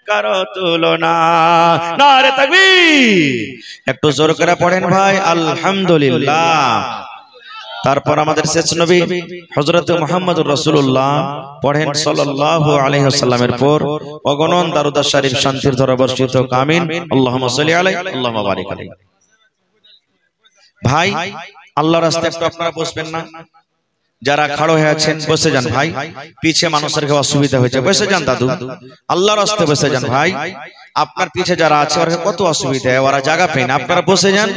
কারো তুলনা। নারে তাকবীর, একটু জোর করে পড়েন ভাই আলহামদুলিল্লাহ। তারপর আমাদের শেষ নবী হযরত মুহাম্মদুর রাসূলুল্লাহ পড়েন সাল্লাল্লাহু আলাইহি ওয়াসাল্লামের পর অগণন দারুদ শরীফ শান্তির ধারা বর্ষিত হোক, আমিন। আল্লাহুম্মা সাল্লি আলাইহি আল্লাহুম্মা বারিক আলাইহি। ভাই আল্লাহর রাস্তায় একটু আপনারা বসবেন না? যারা খাড়ো হয়ে আছেন বসে যান ভাই, পিছে মানুষের অসুবিধা হয়েছে, বসে যান দাদু, আল্লাহর রাস্তায় বসে যান ভাই। আপনার পিছে যারা আছে ওরা কত অসুবিধা, ওরা জায়গা পেন, আপনারা বসে যান,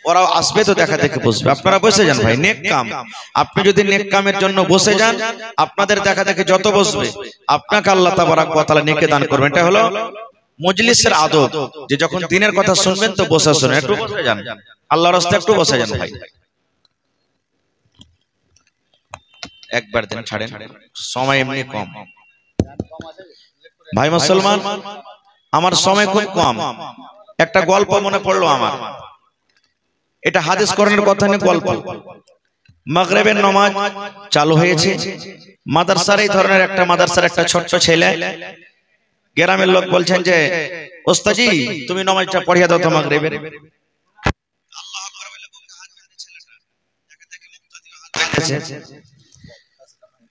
ওরাও আসবে তো দেখা দেখে বসবে, আপনারা বসে যান ভাই। নেক কাম, আপনি যদি নেক কামের জন্য বসে যান, আপনাদের দেখা দেখে যত বসবে আপনাকে আল্লাহ তাবারাক ওয়া তাআলা নেকি দান করবেন। এটা হলো মজলিসের আদব, যে যখন দিনের কথা শুনবেন তো বসে শুনে, একটু বসে যান, আল্লাহর রাস্তায় একটু বসে যান ভাই। একবার দিন ছাড়েন, সময় এমনি কম ভাই মুসলমান, আমার সময় খুব কম। একটা গল্প মনে পড়লো আমার, এটা হাদিস কোরআনের কথা নিয়ে গল্প। মাগরিবের নামাজ চালু হয়েছে, মাদ্রাসার এই ধরনের একটা মাদ্রাসার একটা ছোট্ট ছেলে, গ্রামের লোক বলছেন যে ওস্তাজি তুমি নামাজটা পড়িয়ে দাও তো মাগরিবের।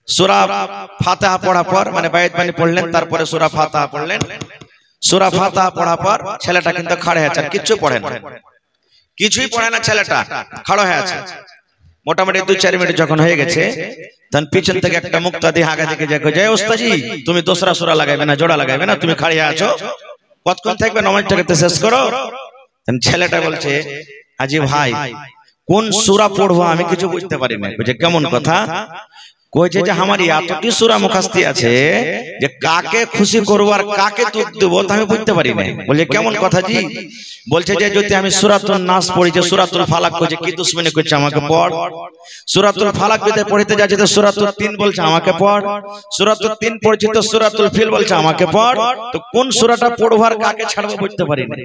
সূরা ফাতিহা পড়ার পর মানে বায়াত বাণী পড়লেন, তারপরে সূরা ফাতিহা পড়লেন। সূরা ফাতিহা পড়ার পর ছেলেটা কিন্তু খাড়া হয়ে আছে, কিছু পড়ে না, কিছুই পড়ে না, ছেলেটা খাড়া হয়ে আছে। মোটামুটি 2-4 মিনিট যখন হয়ে গেছে, তখন পিছন থেকে একটা মুক্তাদি আগা থেকে যায়, ওস্তাজি তুমি দোসরা সূরা লাগাইবে না, জোড়া লাগাইবে না, তুমি খাড়া হয়ে আছো, কতক্ষণ থাকবে, নামাজটাকে শেষ করো। ছেলেটা বলছে আজি ভাই কোন সূরা পড়বো আমি কিছু বুঝতে পারি না। বুঝে কেমন কথা, কইছে যে আমার এতটি সূরা মুখস্থি আছে যে কাকে খুশি করব আর কাকে দুঃখ দেব তা আমি বুঝতে পারি না। বলে কেমন কথা জি? বলছে যে যদি আমি সূরাতুন নাস পড়ি, যে সূরাতুল ফালাক কইছে কি দুশমনি করছে আমাকে পড়, সূরাতুল ফালাক যদি পড়তে যাচ্ছে তো সূরাতুল 3 বলছে আমাকে পড়, সূরাতুল 3 পড়ছি তো সূরাতুল ফিল বলছে আমাকে পড়, তো কোন সূরাটা পড়ব আর কাকে ছাড়বো বুঝতে পারি না।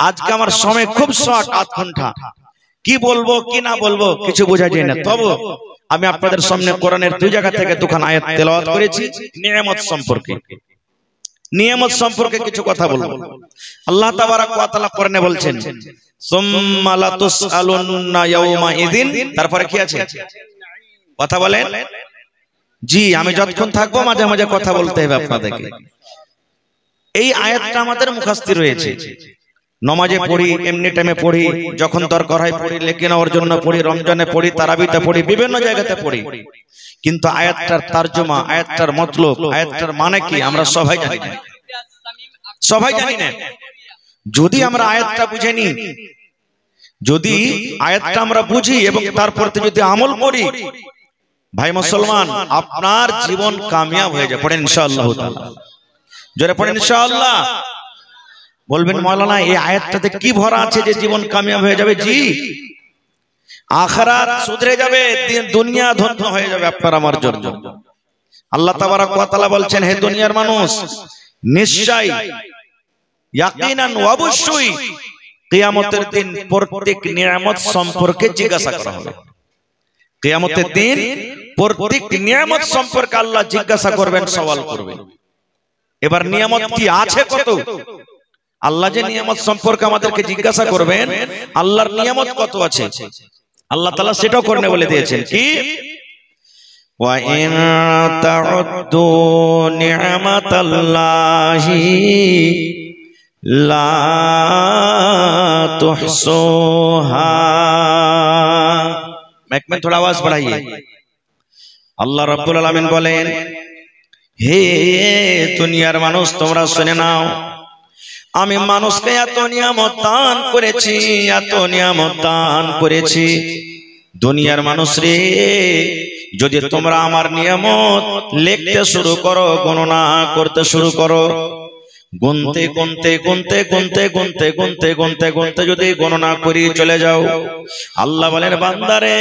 আজকে আমার সময় খুব শর্ট, 8 ঘন্টা, কি বলবো কি না বলবো কিছু বোঝা যায় না। তবে আমি আপনাদের সামনে কোরআনের 2 জায়গা থেকে 2খান আয়াত তেলাওয়াত করেছি নিয়ামত সম্পর্কে। নিয়ামত সম্পর্কে কিছু কথা বলবো। আল্লাহ তাবারাক ওয়া তাআলা কোরআনে বলছেন সুম্মা লাতুসআলুন্না ইয়াওমা ইযিন, তারপরে কি আছে কথা বলেন জি? আমি যতক্ষণ থাকবো মাঝে মাঝে কথা বলতে হবে আপনাদেরকে। এই আয়াতটা আমাদের মুখস্থি রয়েছে, নমাজে পড়ি, এমনি টাইমে পড়ি, যখন দরকার হয় পড়ি, লেকিন ওর জন্য পড়ি, রমজানে পড়ি, তারাবিতে পড়ি, বিভিন্ন জায়গাতে পড়ি, কিন্তু আয়াতটার তরজমা, আয়াতটার মতলব, আয়াতটার মানে কি আমরা সবাই জানি না, সবাই জানি না। যদি আমরা আয়াতটা বুঝে নি, যদি আয়াতটা আমরা বুঝি এবং তারপর যদি আমল করি, ভাই মুসলমান আপনার জীবন কামিয়াব হয়ে যাবে। পড়েন ইনশাআল্লাহ তাআলা, জোরে পড়েন ইনশাআল্লাহ। বলবেন মাওলানা এই আয়াতটাতে কি ভরা আছে যে জীবন কামিয়াব হয়ে যাবে? জি, আখিরাত সুধরে যাবে, দুনিয়া ধন্য হয়ে যাবে আপনার আমার জন্য। আল্লাহ তাবারাক ওয়া তাআলা বলছেন হে দুনিয়ার মানুষ, নিশ্চয় ইয়াকিনান অবশ্যই কিয়ামতের দিন প্রত্যেক নিয়ামত সম্পর্কে জিজ্ঞাসা করা হবে। কিয়ামতের দিন প্রত্যেক নিয়ামত সম্পর্কে আল্লাহ জিজ্ঞাসা করবেন, সওয়াল করবেন। এবার নিয়ামত কি আছে কত, আল্লাহ যে নিয়ামত সম্পর্কে আমাদেরকে জিজ্ঞাসা করবেন, আল্লাহর নিয়ামত কত আছে আল্লাহ তাআলা সেটাও করতে বলে দিয়েছেন কি ওয়া ইন তাউদ্দু নি'মাতাল্লাহি লা তুহসুহা। এক মিনিট थोड़ा आवाज बढ़ाइए। আল্লাহ রাব্বুল আলামিন বলেন হে দুনিয়ার মানুষ তোমরা শুনে নাও, আমি মানুষকে এত নিয়ামত দান করেছি, এত নিয়ামত দান করেছি দুনিয়ার মানুষ রে, যদি তোমরা আমার নিয়ামত লিখতে শুরু করো, গণনা করতে শুরু করো, গুনতে গুনতে গুনতে গুনতে গুনতে গুনতে গুনতে গুনতে যদি গণনা করি চলে যাও, আল্লাহ বলেন বান্দারে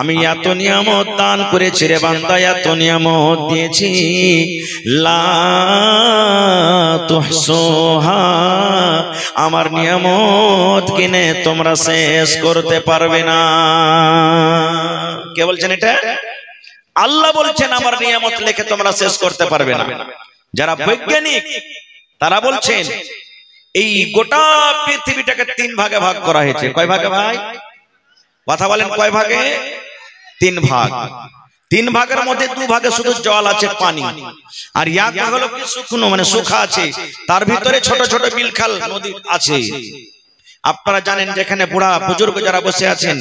আমি এত নিয়ামত দান করেছি রে বান্দা, এত নিয়ামত দিয়েছি, লা তুহসুহা, আমার নিয়ামত কিনে তোমরা শেষ করতে পারবে না। কে বলছেন এটা? আল্লাহ বলছেন আমার নিয়ামত লিখে তোমরা শেষ করতে পারবে না। যারা বৈজ্ঞানিক তারা বলছেন এই গোটা পৃথিবীটাকে 3 ভাগে ভাগ করা হয়েছে। কয় ভাগে ভাই? কথা বলেন, কয় ভাগে? 3 ভাগ। 3 ভাগের মধ্যে 2 ভাগে শুধু জল আছে, পানি, আর এক ভাগ হলো কি শুকনো, মানে শুখা আছে, তার ভিতরে ছোট ছোট বিলখাল নদী আছে। আপনারা জানেন যেখানে বুড়া বুজুর্গ যারা বসে আছেন,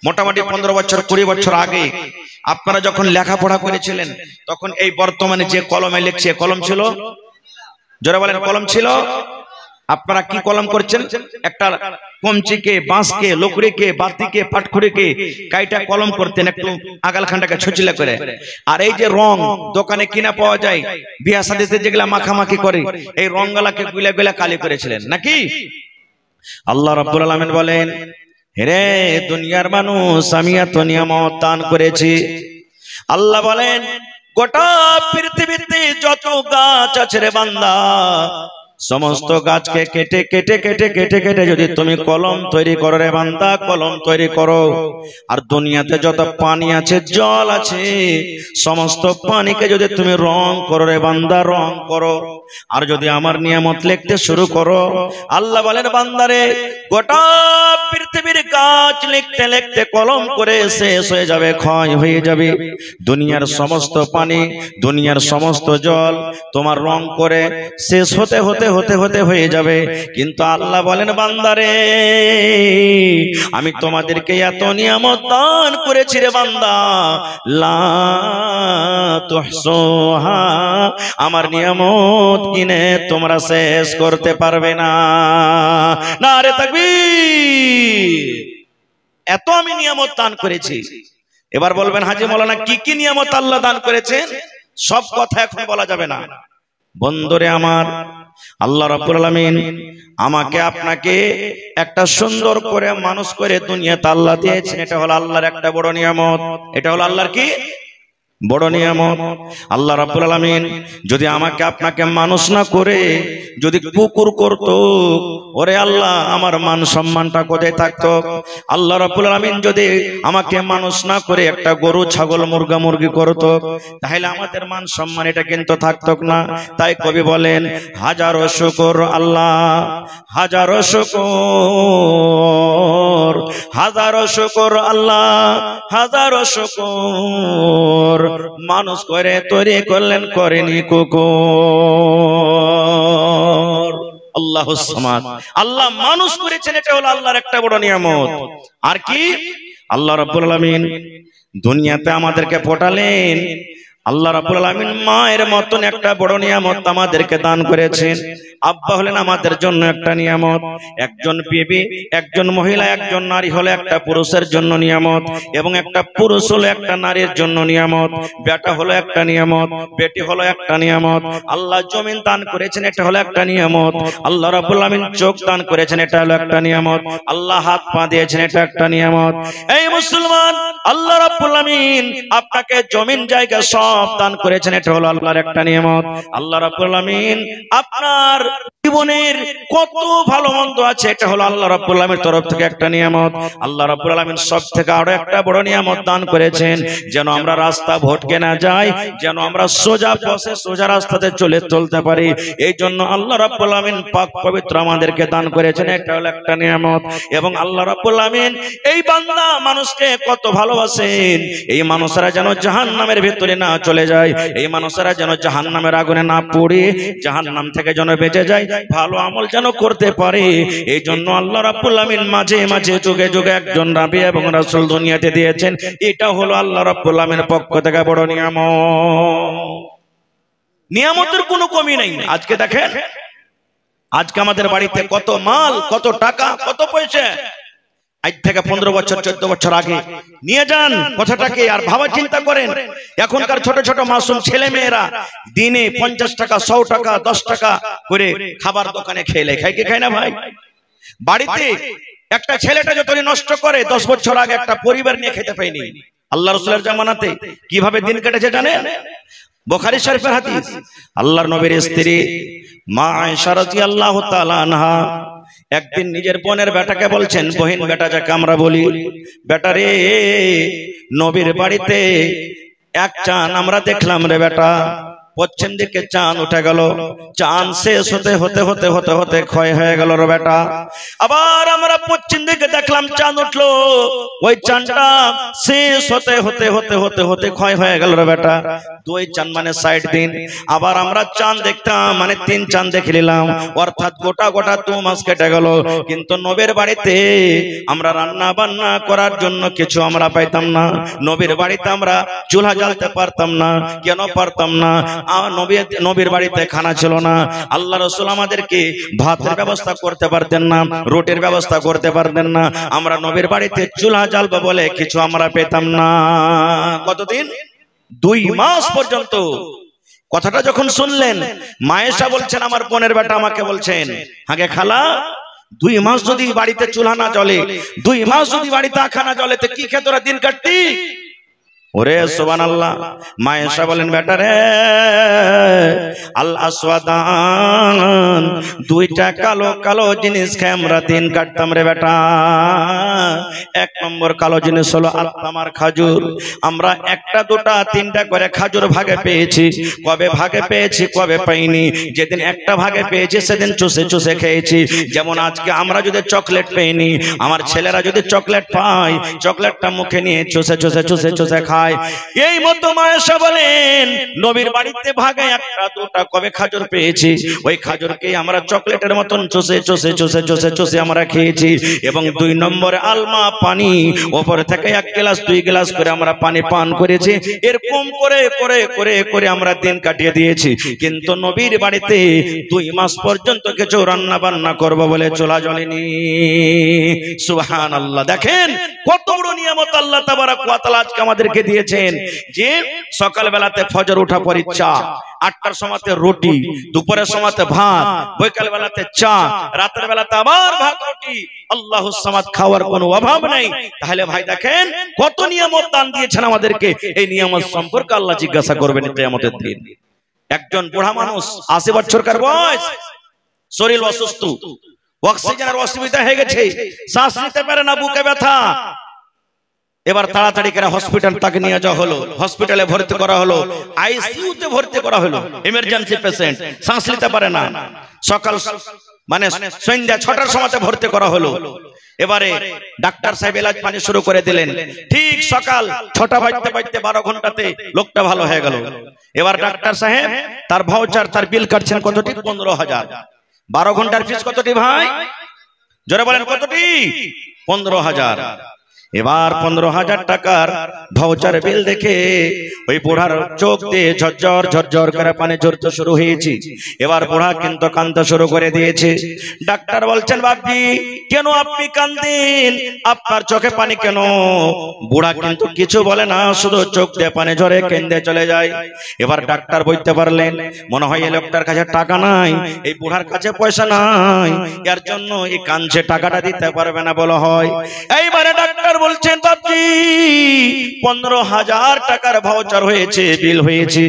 মোটামুটি 15 বছর 20 বছর আগে আপনারা যখন লেখাপড়া করেছিলেন, তখন এই বর্তমানে যে কলমে লিখছে, কলম ছিল? যারা বলেন কলম ছিল? আপনারা কি কলম করছেন? একটা কমচিকে, বাঁশকে, লকড়িকে, বাতিকে, পাটখড়িকে কাইটা কলম করতেন, একটু আগালখানটাকে ছুচিলা করে। আর এই যে রং দোকানে কিনা পাওয়া যায়, বিয়া শাদীতে যেগুলা মাখামাখি করে, এই রংগুলাকে গুলা গুলা কালি করেছিলেন নাকি? আল্লাহ রাব্বুল আলামিন বলেন, হে দুনিয়ার মানুষ, আমি এত নিয়ামত দান করেছি। আল্লাহ বলেন গোটা পৃথিবীতে যত গাছ আছে রে বান্দা, সমস্ত গাছকে কেটে কেটে কেটে কেটে কেটে যদি তুমি কলম তৈরি করো রে বান্দা, কলম তৈরি করো। আর দুনিয়াতে যত পানি আছে, জল আছে, সমস্ত পানিকে যদি তুমি রং করো রে বান্দা, রং করো। আর যদি আমার নিয়ামত লিখতে শুরু করো, আল্লাহ বলেন বান্দারে গোটা পৃথিবীর গাছ লিখতে লিখতে কলম করে শেষ হয়ে যাবে, ক্ষয় হয়ে যাবে। দুনিয়ার সমস্ত পানি, দুনিয়ার সমস্ত জল তোমার রং করে শেষ হতে হতে হতে হতে হয়ে যাবে। কিন্তু আল্লাহ বলেন বান্দারে আমি তোমাদেরকে এত নিয়ামত দান করেছি রে বান্দা, লা তুহসুহা, আমার নিয়ামত কিনে তোমরা শেষ করতে পারবে না। নারে তাকবীর! এত আমি নিয়ামত দান করেছি। এবার বলবেন হাজী মাওলানা কি কি নিয়ামত আল্লাহ দান করেছেন? সব কথা এখন বলা যাবে না। বন্ধুরে আমার, আল্লাহ রাব্বুল আলামিন আমাকে আপনাকে একটা সুন্দর করে মানুষ করে দুনিয়াতে আল্লাহ দিয়েছেন। এটা হলো আল্লাহর একটা বড় নিয়ামত। এটা হলো আল্লাহর কি বড় নিয়ামত। আল্লাহ রাব্বুল আলামিন যদি আমাকে আপনাকে মানুষ না করে যদি কুকুর করত, ওরে আল্লাহ আমার মান সম্মানটা কোথায় থাকতো? আল্লাহ রাব্বুল আলামিন যদি আমাকে মানুষ না করে একটা গরু, ছাগল, মুরগা, মুরগি করত, তাহলে আমাদের মান সম্মান এটা কিন্তু থাকতো না। তাই কবি বলেন হাজারো শুকর আল্লাহ, হাজারো শুকর, হাজারো শুকর আল্লাহ, হাজারো শুকর, মানুষ করে তৈরি করলেন, করেনি কুকুর। আল্লাহুস সামাদ, আল্লাহ মানুষ করেছেন, এটা হলো আল্লাহর একটা বড় নিয়ামত। আর কি? আল্লাহ রাব্বুল আলামিন দুনিয়াতে আমাদেরকে পাঠালেন। আল্লাহ রাব্বুল আলামিন মায়ের মতন একটা বড় নিয়ামত আমাদেরকে দান করেছেন। আব্বা হলেন আমাদের জন্য একটা নিয়ামত। একজন বিবি, একজন মহিলা, একজন নারী হলো একটা পুরুষের জন্য নিয়ামত, এবং একটা পুরুষ হলো একটা নারীর জন্য নিয়ামত। বেটা হলো একটা নিয়ামত, বেটি হলো একটা নিয়ামত। আল্লাহ জমিন দান করেছেন, এটা হলো একটা নিয়ামত। আল্লাহ রাব্বুল আলামিন চোখ দান করেছেন, এটা হলো একটা নিয়ামত। আল্লাহ হাত পা দিয়েছেন, এটা একটা নিয়ামত। এই মুসলমান, আল্লাহ রাব্বুল আলামিন আপনাকে জমিন জায়গা সব দান করেছেন, এটা হলো আল্লাহর একটা নিয়ামত। আল্লাহ রাব্বুল আলামিন আপনার জীবনের কত ভালো মন্দ আছে, এটা হলো আল্লাহ রাব্বুল আলামিনের তরফ থেকে একটা নিয়ামত। আল্লাহ রাব্বুল আলামিন সব থেকে আরো একটা বড় নিয়ামত দান করেছেন, যেন আমরা রাস্তা ভটকে না যাই, যেন আমরা সোজা পথে সোজা রাস্তাতে চলতে পারি। এই জন্য আল্লাহ রাব্বুল আলামিন পাক পবিত্র আমাদেরকে দান করেছেন, এটা হলো একটা নিয়ামত। এবং আল্লাহ রাব্বুল আলামিন এই বান্দা মানুষকে কত ভালোবাসেন, এই মানুষেরা যেন জাহান্নামের ভিতরে না চলে যায়, এই মানুষেরা যেন জাহান্নামের আগুনে না পড়ে জাহান্নাম থেকে যেন বেঁচে যায়, ভালো আমল যেন করতে পারে। এই জন্য আল্লাহ রাব্বুল আলামিন মাঝে মাঝে যুগে যুগে একজন নবী এবং রাসূল দুনিয়াতে দিয়েছেন। এটা হলো আল্লাহ রাব্বুল আলামিনের পক্ষ থেকে বড় নিয়ামত। নিয়ামতের কোনো কমি নাই। আজকে দেখেন, আজকে আমাদের বাড়িতে কত মাল, কত টাকা, কত পয়সা, আজ থেকে 15 বছর 14 বছর আগে নিয়ে যান কথাটাকে, আর ভাবা চিন্তা করেন এখনকার ছোট ছোট মাসুম ছেলে মেয়েরা দিনে 50 টাকা 100 টাকা 10 টাকা করে খাবার দোকানে খেলে খায় কি খায় না ভাই? বাড়িতে একটা ছেলেটা যতই নষ্ট করে 10 বছর আগে একটা পরিবার নিয়ে খেতে পায়নি। আল্লাহ রাসূলের জামানাতে কিভাবে দিন কেটেছে জানেন? বুখারী শরীফের হাদিস, আল্লাহর নবীর স্ত্রী মা আয়েশা রাদিয়াল্লাহু তাআলা আনহা একদিন নিজের বোনের বেটাকে বলছেন, বহিন বেটা যাকে আমরা বলি, বেটা রে নবীর বাড়িতে এক চাঁদ আমরা দেখলাম রে বেটা, পশ্চিম দিকে চাঁদ উঠে গেল, চাঁদ শেষ হতে হতে হতে হতে হতে ক্ষয় হয়ে গেল রে বেটা। আবার আমরা পশ্চিম দিকে দেখলাম চাঁদ উঠলো, ওই চাঁদটা শেষ হতে হতে হতে হতে হতে ক্ষয় হয়ে গেল রে বেটা। 2 চাঁদ মানে 60 দিন। আবার আমরা চাঁদ দেখতাম মানে 3 চাঁদ দেখে নিলাম, অর্থাৎ গোটা গোটা 2 মাস কেটে গেল। কিন্তু নবীর বাড়িতে আমরা রান্না বান্না করার জন্য কিছু আমরা পাইতাম না। নবীর বাড়িতে আমরা চুলা জ্বালতে পারতাম না। কেন পারতাম না? নবীর বাড়িতে খানা ছিল না। আল্লাহ রাসূল আমাদেরকে ভাতের ব্যবস্থা করতে পারতেন না, রুটির ব্যবস্থা করতে পারতেন না। আমরা নবীর বাড়িতে চুলা জ্বালবো বলে কিছু আমরা পেতাম না। কতদিন? 2 মাস পর্যন্ত। কথাটা যখন শুনলেন মায়েশা বলছেন, আমার বোনের বেটা আমাকে বলছেন, আগে খালা 2 মাস যদি বাড়িতে চুলা না জ্বলে, 2 মাস যদি বাড়িতে খানা জ্বলে, তো কি খেয়ে তোরা দিন কাটতি? ওরে সুবহানাল্লাহ। মায়েশা বলেন, বেটা রে আল আসওয়াদান, 2টা কালো কালো জিনিস খেয়ে আমরা দিন কাটতাম রে বেটা। 1 নম্বর কালো জিনিস হলো আত্মামার খাজুর। আমরা 1টা 2টা 3টা করে খাজুর ভাগে পেয়েছি। কবে ভাগে পেয়েছি কবে পাইনি? যেদিন 1টা ভাগে পেয়েছি সেদিন চুষে চুষে খেয়েছি। যেমন আজকে আমরা যদি চকলেট পেইনি, আমার ছেলেরা যদি চকলেট পায়, চকলেটটা মুখে নিয়ে চুষে চুষে চুষে চুষে খায়। এই মতো মায়েশা বলেন, নবীর বাড়িতে ভাগে 1টা 2টা কবে খাজুর পেয়েছি, ওই খাজুরকে আমরা চকলেটের মতন চুষে চুষে চুষে চুষে চুষে আমরা খেয়েছি। এবং 2 নম্বরে আলমা পানি, উপর থেকে 1 গ্লাস 2 গ্লাস করে আমরা পানি পান করেছি। এরকম করে করে করে করে আমরা দিন কাটিয়ে দিয়েছি। কিন্তু নবীর বাড়িতে 2 মাস পর্যন্ত কিছু রান্না বান্না করব বলে চলা জ্বলেনি। সুবহানাল্লাহ। দেখেন কত বড় নিয়ামত আল্লাহ তাবারাক ওয়া তাআলা আজকে আমাদেরকে দিয়েছেন, যে সকাল বেলাতে ফজর ওঠা পর চা, 8টার সময়তে রুটি, দুপুরের সময়তে ভাত, বিকাল বেলাতে চা, রাতের বেলাতে আবার ভাত রুটি। আল্লাহুস সামাদ, খাওয়ার কোনো অভাব নাই। তাহলে ভাই দেখেন কত নিয়ামত দান দিয়েছেন আমাদেরকে। এই নিয়ামত সম্পর্কে আল্লাহ জিজ্ঞাসা করবেন কিয়ামতের দিন। একজন বুড়া মানুষ 80 বছরকার বয়স, শরীর অসুস্থ, অক্সিজেনের অসুবিধা হয়ে গেছে, শ্বাস নিতে পারে না, বুকে ব্যথা। এবার তাড়াতাড়ি করে হসপিটাল তাকে নিয়ে যাওয়া হলো, হসপিটালে ভর্তি করা হলো, আইসিইউতে ভর্তি করা হলো। ইমার্জেন্সি পেশেন্ট, শ্বাস নিতে পারে না। সকাল মানে সন্ধ্যা 6টার সময়তে ভর্তি করা হলো। এবারে ডাক্তার সাহেব এলাজ পানি শুরু করে দিলেন। ঠিক সকাল 6টা বাজতে বাজতে 12 ঘন্টাতে লোকটা ভালো হয়ে গেল। এবার ডাক্তার সাহেব তার ভাউচার, তার বিল কাটছেন কতটি? 15,000। 12 ঘন্টার ফিস কতটি ভাই? জোরে বলেন কতটি? 15,000। এবার 15,000 টাকার ভাউচার বিল দেখে ওই বুড়ার চোখ দিয়ে ঝরঝর ঝরঝর করে পানি ঝরতে শুরু হয়েছে। এবার বুড়া কিন্তু কাঁদতে শুরু করে দিয়েছে। ডাক্তার বলছেন, বাপজি কেন আপনি কাঁদেন? আপনার চোখে পানি কেন? বুড়া কিন্তু কিছু বলে না, শুধু চোখ দিয়ে পানি ঝরে কেঁদে চলে যায়। এবার ডাক্তার বুঝতে পারলেন, মনে হয় এই লোকটার কাছে টাকা নাই, এই বুড়ার কাছে পয়সা নাই, এর জন্য এই কাঁদছে, টাকাটা দিতে পারবে না বলা হয়। এইবারে ডাক্তার বলছেন, বাপজি 15,000 টাকার ভাউচার হয়েছে, বিল হয়েছে,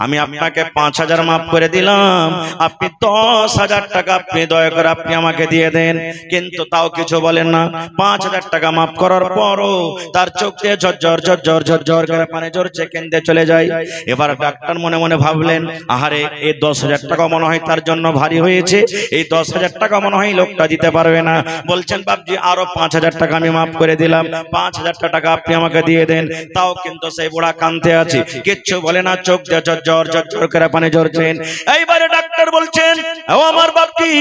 আমি আপনাকে 5,000 মাফ করে দিলাম, আপনি 10,000 টাকা আপনি দয়া করে আপনি আমাকে দিয়ে দেন। কিন্তু তাও কিছু বলেন না। 5,000 টাকা মাফ করার পরও তার চোখ দিয়ে ঝরঝর ঝরঝর ঝরঝর করে পানি ঝরছে, কেঁদে চলে যায়। এবার ডাক্তার মনে মনে ভাবলেন, আহারে এই 10,000 টাকা মনে হয় তার জন্য ভারী হয়েছে, এই 10,000 টাকা মনে হয় লোকটা দিতে পারবে না। বলছেন, বাপজি আরো 5,000 টাকা আমি মাফ করে দিলাম। 5,000 টাকা আপনি আমাকে দিয়ে দেন। তাও কিন্তু সেই বুড়া কাঁদতে আছে, কিচ্ছু বলে না, চোখ দিয়ে ঝরঝর ঝরঝর করে পানি ঝরছেন। এইবারে ডাক্তার বলছেন, ও আমার বাপজি,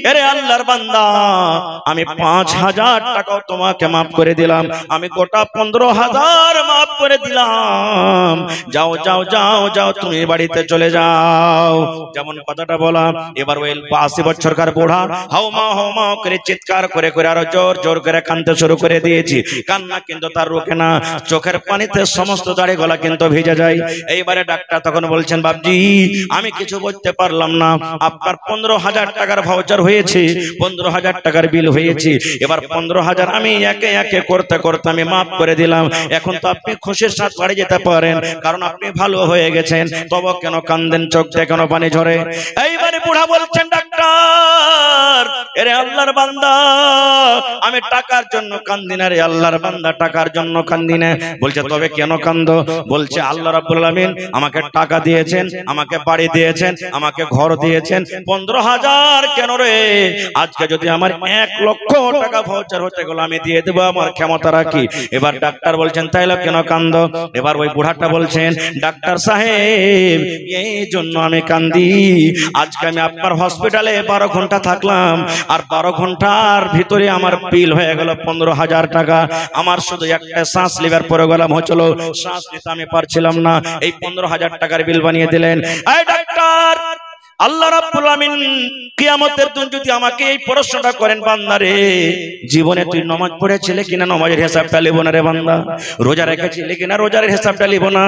আরে আল্লাহর বান্দা, আমি 5,000 টাকাও তোমাকে মাফ করে দিলাম, আমি গোটা 15,000 মাফ করে দিলাম, যাও যাও যাও যাও, তুমি বাড়িতে চলে যাও। যেমন কথাটা বলা, এবার ওই 80 বছরকার বুড়া হাউমা করে চিৎকার করে করে আরো জোর জোর করে কাঁদতে শুরু করে দিয়েছি। কান্না কিন্তু তার রোকে না, চোখের পানিতে সমস্ত দাড়ি গলা কিন্তু ভিজে যায়। এইবারে ডাক্তার তখন বলছেন, বাবজি আমি কিছু বলতে পারলাম না, আপনার 15,000 টাকার ভাউচার হয়েছে, 15,000 টাকার বিল হয়েছে, এবার 15,000 আমি একে একে করতে করতে আমি মাফ করে দিলাম। এখন তো আপনি খুশির সাথে বাড়ি যেতে পারেন, কারণ আপনি ভালো হয়ে গেছেন। তবে কেন কান্দেন, চোখ দিয়ে কেন পানি ঝরে? এইবারে বুড়া বলছেন, ডাক্তার এরে আল্লাহর বান্দা, আমি টাকার জন্য কান্দি না রে আল্লাহর বান্দা, টাকার জন্য কান্দি না। বলছে তবে কেন কান্দো? বলছে আল্লাহ রাব্বুল আলামিন আমাকে টাকা দিয়েছেন, আমাকে বাড়ি দিয়েছেন, আমাকে ঘর দিয়েছেন, 15,000 কেন রে? আজকে যদি আমার 1 লক্ষ টাকা ভাউচার হতে গেল আমি দিয়ে দেবো, আমার ক্ষমতা রাখি। এবার ডাক্তার বলছেন, তাইলে কেন কান্দো? এবার ওই বুড়াটা বলছেন, ডাক্তার সাহেব এই জন্য আমি কান্দি, আজকে আমি আপনার হসপিটালে 12 ঘন্টা থাকলাম, আর 12 ঘন্টার ভিতরে আমার বিল হয়ে গেল 15,000 টাকা। আমার শুধু একটা শ্বাস লিবার প্রোগ্রাম হচ্ছিল, শ্বাস নিতে আমি পারছিলাম না, এই 15,000 টাকার বিল বানিয়ে দিলেন। এই ডাক্তার, আল্লাহ রাব্বুল আমিন কিয়ামতের দিন যদি আমাকে এই প্রশ্নটা করেন, বান্দারে জীবনে তুই নামাজ পড়েছিলে কিনা, নামাজের হিসাবটা লিব না রে বান্দা। রোজা রেখেছিলে কিনা, রোজার হিসাবটা লিব না।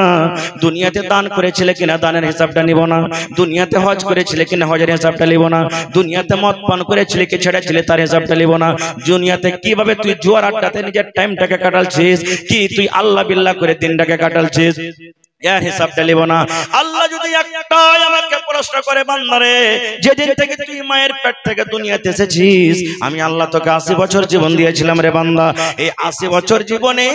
দুনিয়াতে দান করেছিলে কিনা, দানের হিসাবটা নিব না। দুনিয়াতে হজ করেছিলে কিনা, হজের হিসাবটা লিব না। দুনিয়াতে মদ পান করেছিলে কি ছেড়েছিলে, তার হিসাবটা লিব না। দুনিয়াতে কিভাবে তুই জুয়ার আড্ডাতে নিজের টাইমটাকে কাটালছিস, কি তুই আল্লাহ বিল্লাহ করে দিনটাকে কাটালছিস, এর হিসাবটা লিব না। আল্লাহ যদি একটাই আমাকে প্রশ্ন করে, বান্দারে যেদিন থেকে তুই মায়ের পেট থেকে দুনিয়াতে এসেছিস, আমি আল্লাহ তোকে 80 বছর জীবন দিয়েছিলাম রে বান্দা, এই 80 বছর জীবনে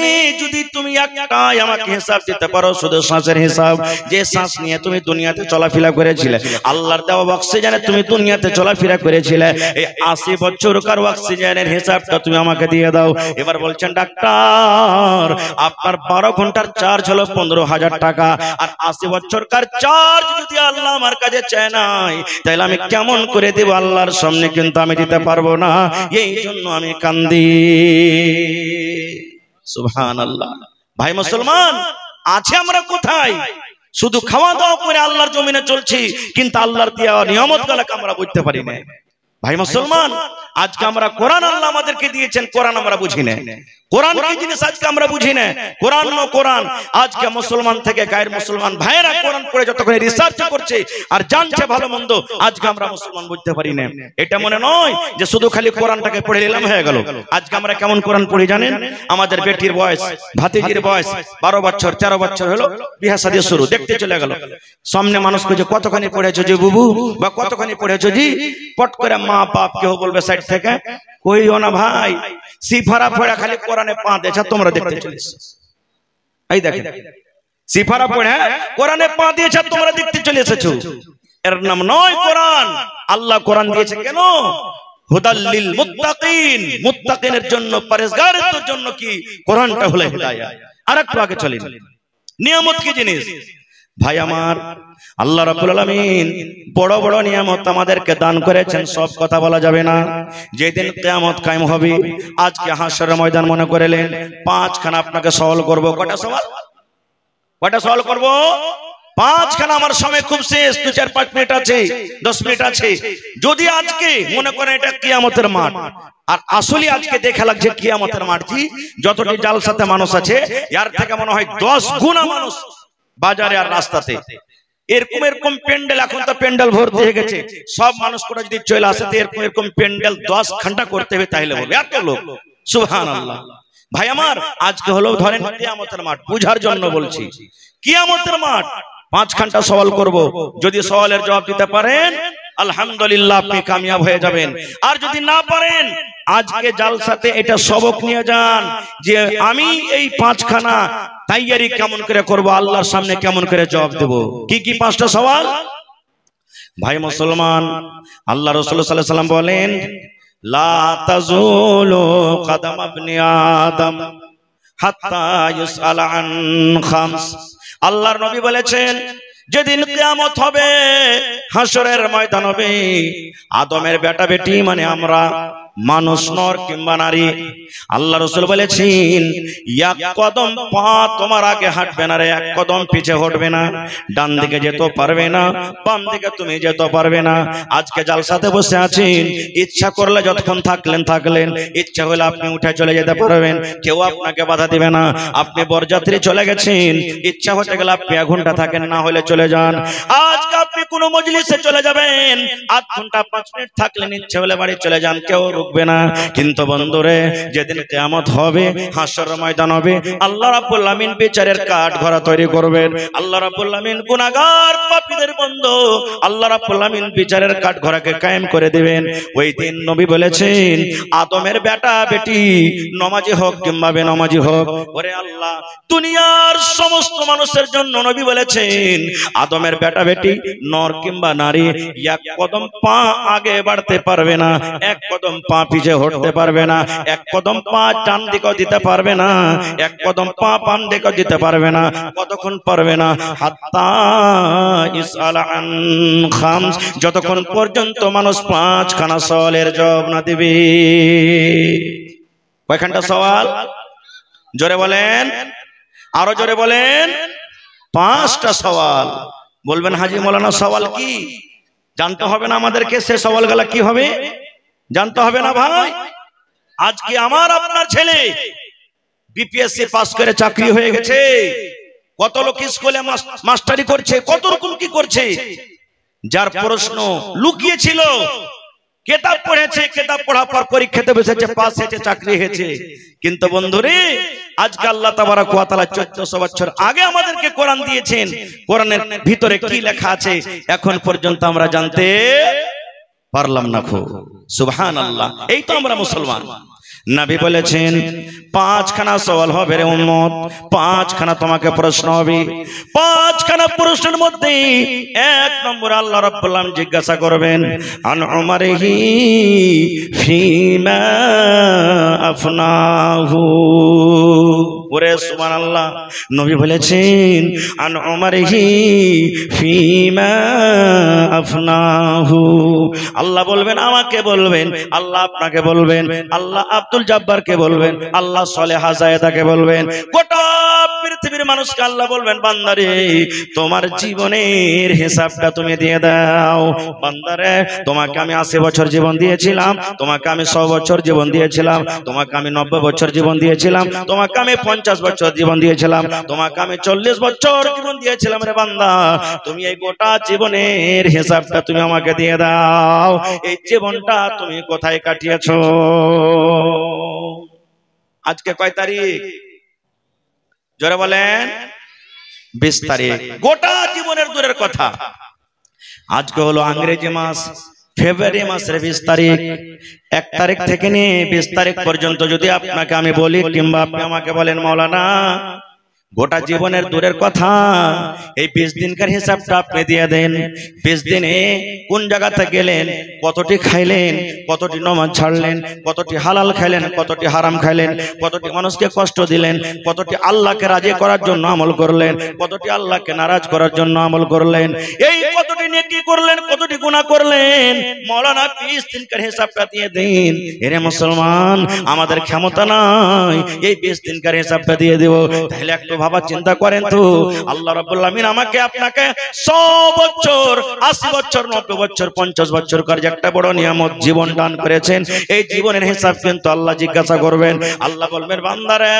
যদি তুমি একটাই আমাকে হিসাব দিতে পারো, শুধু শ্বাসের হিসাব, যে শ্বাস নিয়ে তুমি দুনিয়াতে চলাফেরা করেছিলে, আল্লাহর দেওয়া অক্সিজেনে তুমি দুনিয়াতে চলাফেরা করেছিলে, এই 80 বছরকার অক্সিজেনের হিসাবটা তুমি আমাকে দিয়ে দাও। এবার বলছেন, ডাক্তার আপনার 12 ঘন্টার চার্জ হলো 15,000 টাকা, আর 80 বছরকার চার্জ যদি আল্লাহ আমার কাছে চায় নাই, তাহলে আমি কেমন করে দেব? আল্লাহর সামনে কিন্তু আমি দিতে পারবো না, এই জন্য আমি কান্দি। সুবহানাল্লাহ। ভাই মুসলমান, আছে আমরা কোথায়? শুধু খাওয়া দাওয়া করে আল্লাহর জমিনে চলছি, কিন্তু আল্লাহর দেওয়া নিয়ামত গুলোকে আমরা বুঝতে পারি না। ভাই মুসলমান, আজকে আমরা কোরআন আল্লাহ আমাদেরকে দিয়েছেন, কোরআন আমরা বুঝি না। কোরআন কি জিনিস আজকে আমরা বুঝি না। কোরআন নো কোরআন, আজকে মুসলমান থেকে গায়ের মুসলমান ভাইরা কোরআন পড়ে যতক্ষণ রিসার্চ করছে আর জানছে ভালো মন্দ, আজকে আমরা মুসলমান বুঝতে পারি না। এটা মনে নয় যে শুধু খালি কোরআনটাকে পড়ে নিলাম হয়ে গেল। আজকে আমরা কেমন কোরআন পড়ি জানেন? আমাদের বেটির বয়স, ভাতিজির বয়স 12 বছর 13 বছর হলো, বিয়ে শাদী শুরু, দেখতে চলে গেল। সামনে মানুষ খুঁজে, কতখানি পড়েছো জি বুবু, বা কতখানি পড়েছো জি? পট করে মা বাপ কেউ বলবে সাইড থেকে, কইও না ভাই, সিফারা পড়া খালি কোরআনে পা দিয়েছে, তোমরা দেখতে চলেছ। এই দেখেন, সিফারা পড়ে কোরআনে পা দিয়েছে, তোমরা দেখতে চলে এসেছো। এর নাম নয় কোরআন। আল্লাহ কোরআন দিয়েছে কেন? হুদাল লিল মুত্তাকিন, মুত্তাকিনের জন্য, পরহেজগারদের জন্য কি কোরআনটা হলো হিদায়াত। আরেকটু আগে চলেন, নিয়ামত কি জিনিস? ভাই আমার, আল্লাহ রাব্বুল আলামিন বড় বড় নিয়ামত আমাদেরকে দান করেছেন, সব কথা বলা যাবে না। যেদিন কিয়ামত কায়েম হবে, আজকে হাশরের ময়দান মনে করেলেন, 5খানা আপনাকে সওয়াল করব। কটা সওয়াল? কটা সওয়াল করব? 5খানা। আমার সময় খুব শেষ, 2-4-5 মিনিট আছে, 10 মিনিট আছে। যদি আজকে মনে করেন এটা কিয়ামতের মাঠ, আর আসলে আজকে দেখা লাগছে কিয়ামতের মাঠ, যতটি জালসাতে মানুষ আছে, এর থেকে মনে হয় 10 গুণা মানুষ বাজারে আর রাস্তাতে। এরকম এরকম প্যান্ডেল, এখন তো প্যান্ডেল ভর্তি হয়ে গেছে, সব মানুষ করে যদি চলে আসে তো এরকম এরকম প্যান্ডেল 10 ঘন্টা করতে হবে, তাহলে বলবে এত লোক। সুবহানাল্লাহ। ভাই আমার, আজকে হলো ধরেন কিয়ামতের মাঠ, বুঝার জন্য বলছি, কিয়ামতের মাঠ। 5 ঘন্টা সওয়াল করব, যদি সওয়ালের জবাব দিতে পারেন আলহামদুলিল্লাহ আপনি কামিয়াব হয়ে যাবেন। আর যদি না পারেন, আজকে জালসাতে এটা সবক নিয়ে যান যে আমি এই 5খানা তাইয়ারি কেমন করে করব, আল্লাহর সামনে কেমন করে জবাব দেব। কি কি 5টা সওয়াল? ভাই মুসলমান, আল্লাহ রাসূল সাল্লাল্লাহু আলাইহি ওয়াসাল্লাম বলেন, লা তাজুলু কদম ইবনি আদম হাত্তা ইউসআল আন খামস। আল্লাহর নবী বলেছেন যেদিন কিয়ামত হবে, হাসরের ময়দান হবে, আদমের বেটা বেটি মানে আমরা মানুষ, নর কিংবা নারী, আল্লাহ রাসূল বলেছেন এক কদম পা তোমার আগে হাঁটবে না রে, এক কদম পিছে হটবে না, ডান দিকে যেতে পারবে না, বাম দিকে তুমি যেতে পারবে না। আজকে জালসাতে বসে আছেন, ইচ্ছা করলে যতক্ষণ থাকলেন, ইচ্ছা হলে আপনি উঠে চলে যেতে পারবেন, কেউ আপনাকে বাধা দিবে না। আপনি বরযাত্রী চলে গেছেন, ইচ্ছা হতে গেলে আপনি 1 ঘন্টা থাকেন, না হলে চলে যান। আজকে আপনি কোনো মজলিসে চলে যাবেন, 8 ঘন্টা 5 মিনিট থাকলেন, ইচ্ছা হলে বাড়ি চলে যান, কেউ রুকবে না। কিন্তু বন্ধুরে, যেদিন কিয়ামত হবে, হাসরের ময়দান হবে, আল্লাহ রাব্বুল আমিন বিচারের কাঠ ঘোড়া তৈরি করবেন। আল্লাহ রাব্বুল আমিন গুনাহগার পাপীদের বন্ধু, আল্লাহ রাব্বুল আমিন বিচারের কাঠ ঘোড়াকে কায়েম করে দিবেন। ওই দিন নবী বলেছেন আদমের বেটা বেটি নমাজি হোক কিংবা বেনমাজি হোক, ওরে আল্লাহ দুনিয়ার সমস্ত মানুষের জন্য নবী বলেছেন আদমের বেটা বেটি নর কিংবা নারী 1 কদম পা আগে বাড়তে পারবে না, 1 কদম পা পিছে হটতে পারবে না, 1 কদম পা ডান দিকে দিতে পারবে না, 1 কদম পা বাম দিকে দিতে পারবে না। কতক্ষণ পারবে না? হাত্তা ইসআল আন খামস, যতক্ষণ পর্যন্ত মানুষ 5খানা সওয়ালের জবাব না দিবে। কয়খানটা সওয়াল? জোরে বলেন, আরো জোরে বলেন। 5টা সওয়াল। বলবেন হাজী মৌলানা সওয়াল কি? জানতে হবে না আমাদেরকে সে সওয়ালগুলো কি হবে? জানতে হবে না ভাই? আজকে আমার আপনার ছেলে বিপিএসসি পাস করে চাকরি হয়ে গেছে, কত লোক স্কুলে মাস্টারি করছে, কত রকম কি করছে, যার প্রশ্ন লুকিয়ে ছিল, কিতাব পড়েছে, কিতাব পড়ার পর পরীক্ষাতে বসেছে, পাস হয়েছে, চাকরি হয়েছে। কিন্তু বন্ধুরে, আজকে আল্লাহ তাবারক ওয়া তাআলা 1400 বছর আগে আমাদেরকে কোরআন দিয়েছেন, কোরআনের ভিতরে কি লেখা আছে এখন পর্যন্ত আমরা জানতে পারলাম না। খুব সুবহানাল্লাহ। এই তো আমরা মুসলমান। নবী বলেছেন 5খানা সওয়াল হবে রে উম্মত, 5খানা তোমাকে প্রশ্ন হবে। 5খানা প্রশ্নের মধ্যে 1 নম্বর আল্লাহ রাব্বুল আলামিন জিজ্ঞাসা করবেন আন উমারিহি ফিমা আফনাহু। ওরে সুবহানাল্লাহ, নবী বলেছেন আন উমারিহি ফিমা আফনাহু। আল্লাহ বলবেন আমাকে বলবেন, আল্লাহ আপনাকে বলবেন, আল্লাহ আব্দুল জব্বারকে বলবেন, আল্লাহ সলেহা জায়েদাকে বলবেন, গোটা পৃথিবীর মানুষকে আল্লাহ বলবেন বান্দারে তোমার জীবনের হিসাবটা তুমি দিয়ে দাও। বান্দারে তোমাকে আমি 80 বছর জীবন দিয়েছিলাম, তোমাকে আমি 100 বছর জীবন দিয়েছিলাম, তোমাকে আমি 90 বছর জীবন দিয়েছিলাম, তোমাকে আমি 50 বছর জীবন দিয়েছিলাম, তোমাকে আমি 40 বছর জীবন দিয়েছিলাম। রে বান্দা, তুমি এই গোটা জীবনের হিসাবটা তুমি আমাকে দিয়ে দাও। এই জীবনটা তুমি কোথায় কাটিয়েছো? আজকে কয় তারিখ? জোরে বলেন। 20 তারিখ। গোটা জীবনের দূরের কথা, আজকে হলো ইংরেজি মাস ফেব্রুয়ারি মাসের 20 তারিখ। 1 তারিখ থেকে নিয়ে 20 তারিখ পর্যন্ত যদি আপনাকে আমি বলি কিংবা আপনি আমাকে বলেন মাওলানা গোটা জীবনের দূরের কথা, এই 20 দিনকার হিসাবটা আপনি দিয়ে দেন। 20 দিনে কোন জায়গাতে গেলেন, কতটি খাইলেন, কতটি নামাজ ছাড়লেন, কতটি হালাল খাইলেন, কতটি হারাম খাইলেন, কতটি মানুষকে কষ্ট দিলেন, কতটি আল্লাহকে রাজি করার জন্য আমল করলেন, কতটি আল্লাহকে নারাজ করার জন্য আমল করলেন, এই কতটি নেকি করলেন, কতটি গুনাহ করলেন, মাওলানা 20 দিনকার হিসাবটা দিয়ে দিন। এরে মুসলমান, আমাদের ক্ষমতা নাই এই 20 দিনকার হিসাবটা দিয়ে দেব। তাহলে একটু বাবা চিন্তা করেন তো, আল্লাহ রাব্বুল আমিন আমাকে আপনাকে 100 বছর, 80 বছর, 90 বছর, 50 বছর করে একটা বড় নিয়ামত জীবন দান করেছেন। এই জীবনের হিসাব কিন্তু আল্লাহ জিজ্ঞাসা করবেন। আল্লাহ বলবেন বান্দারে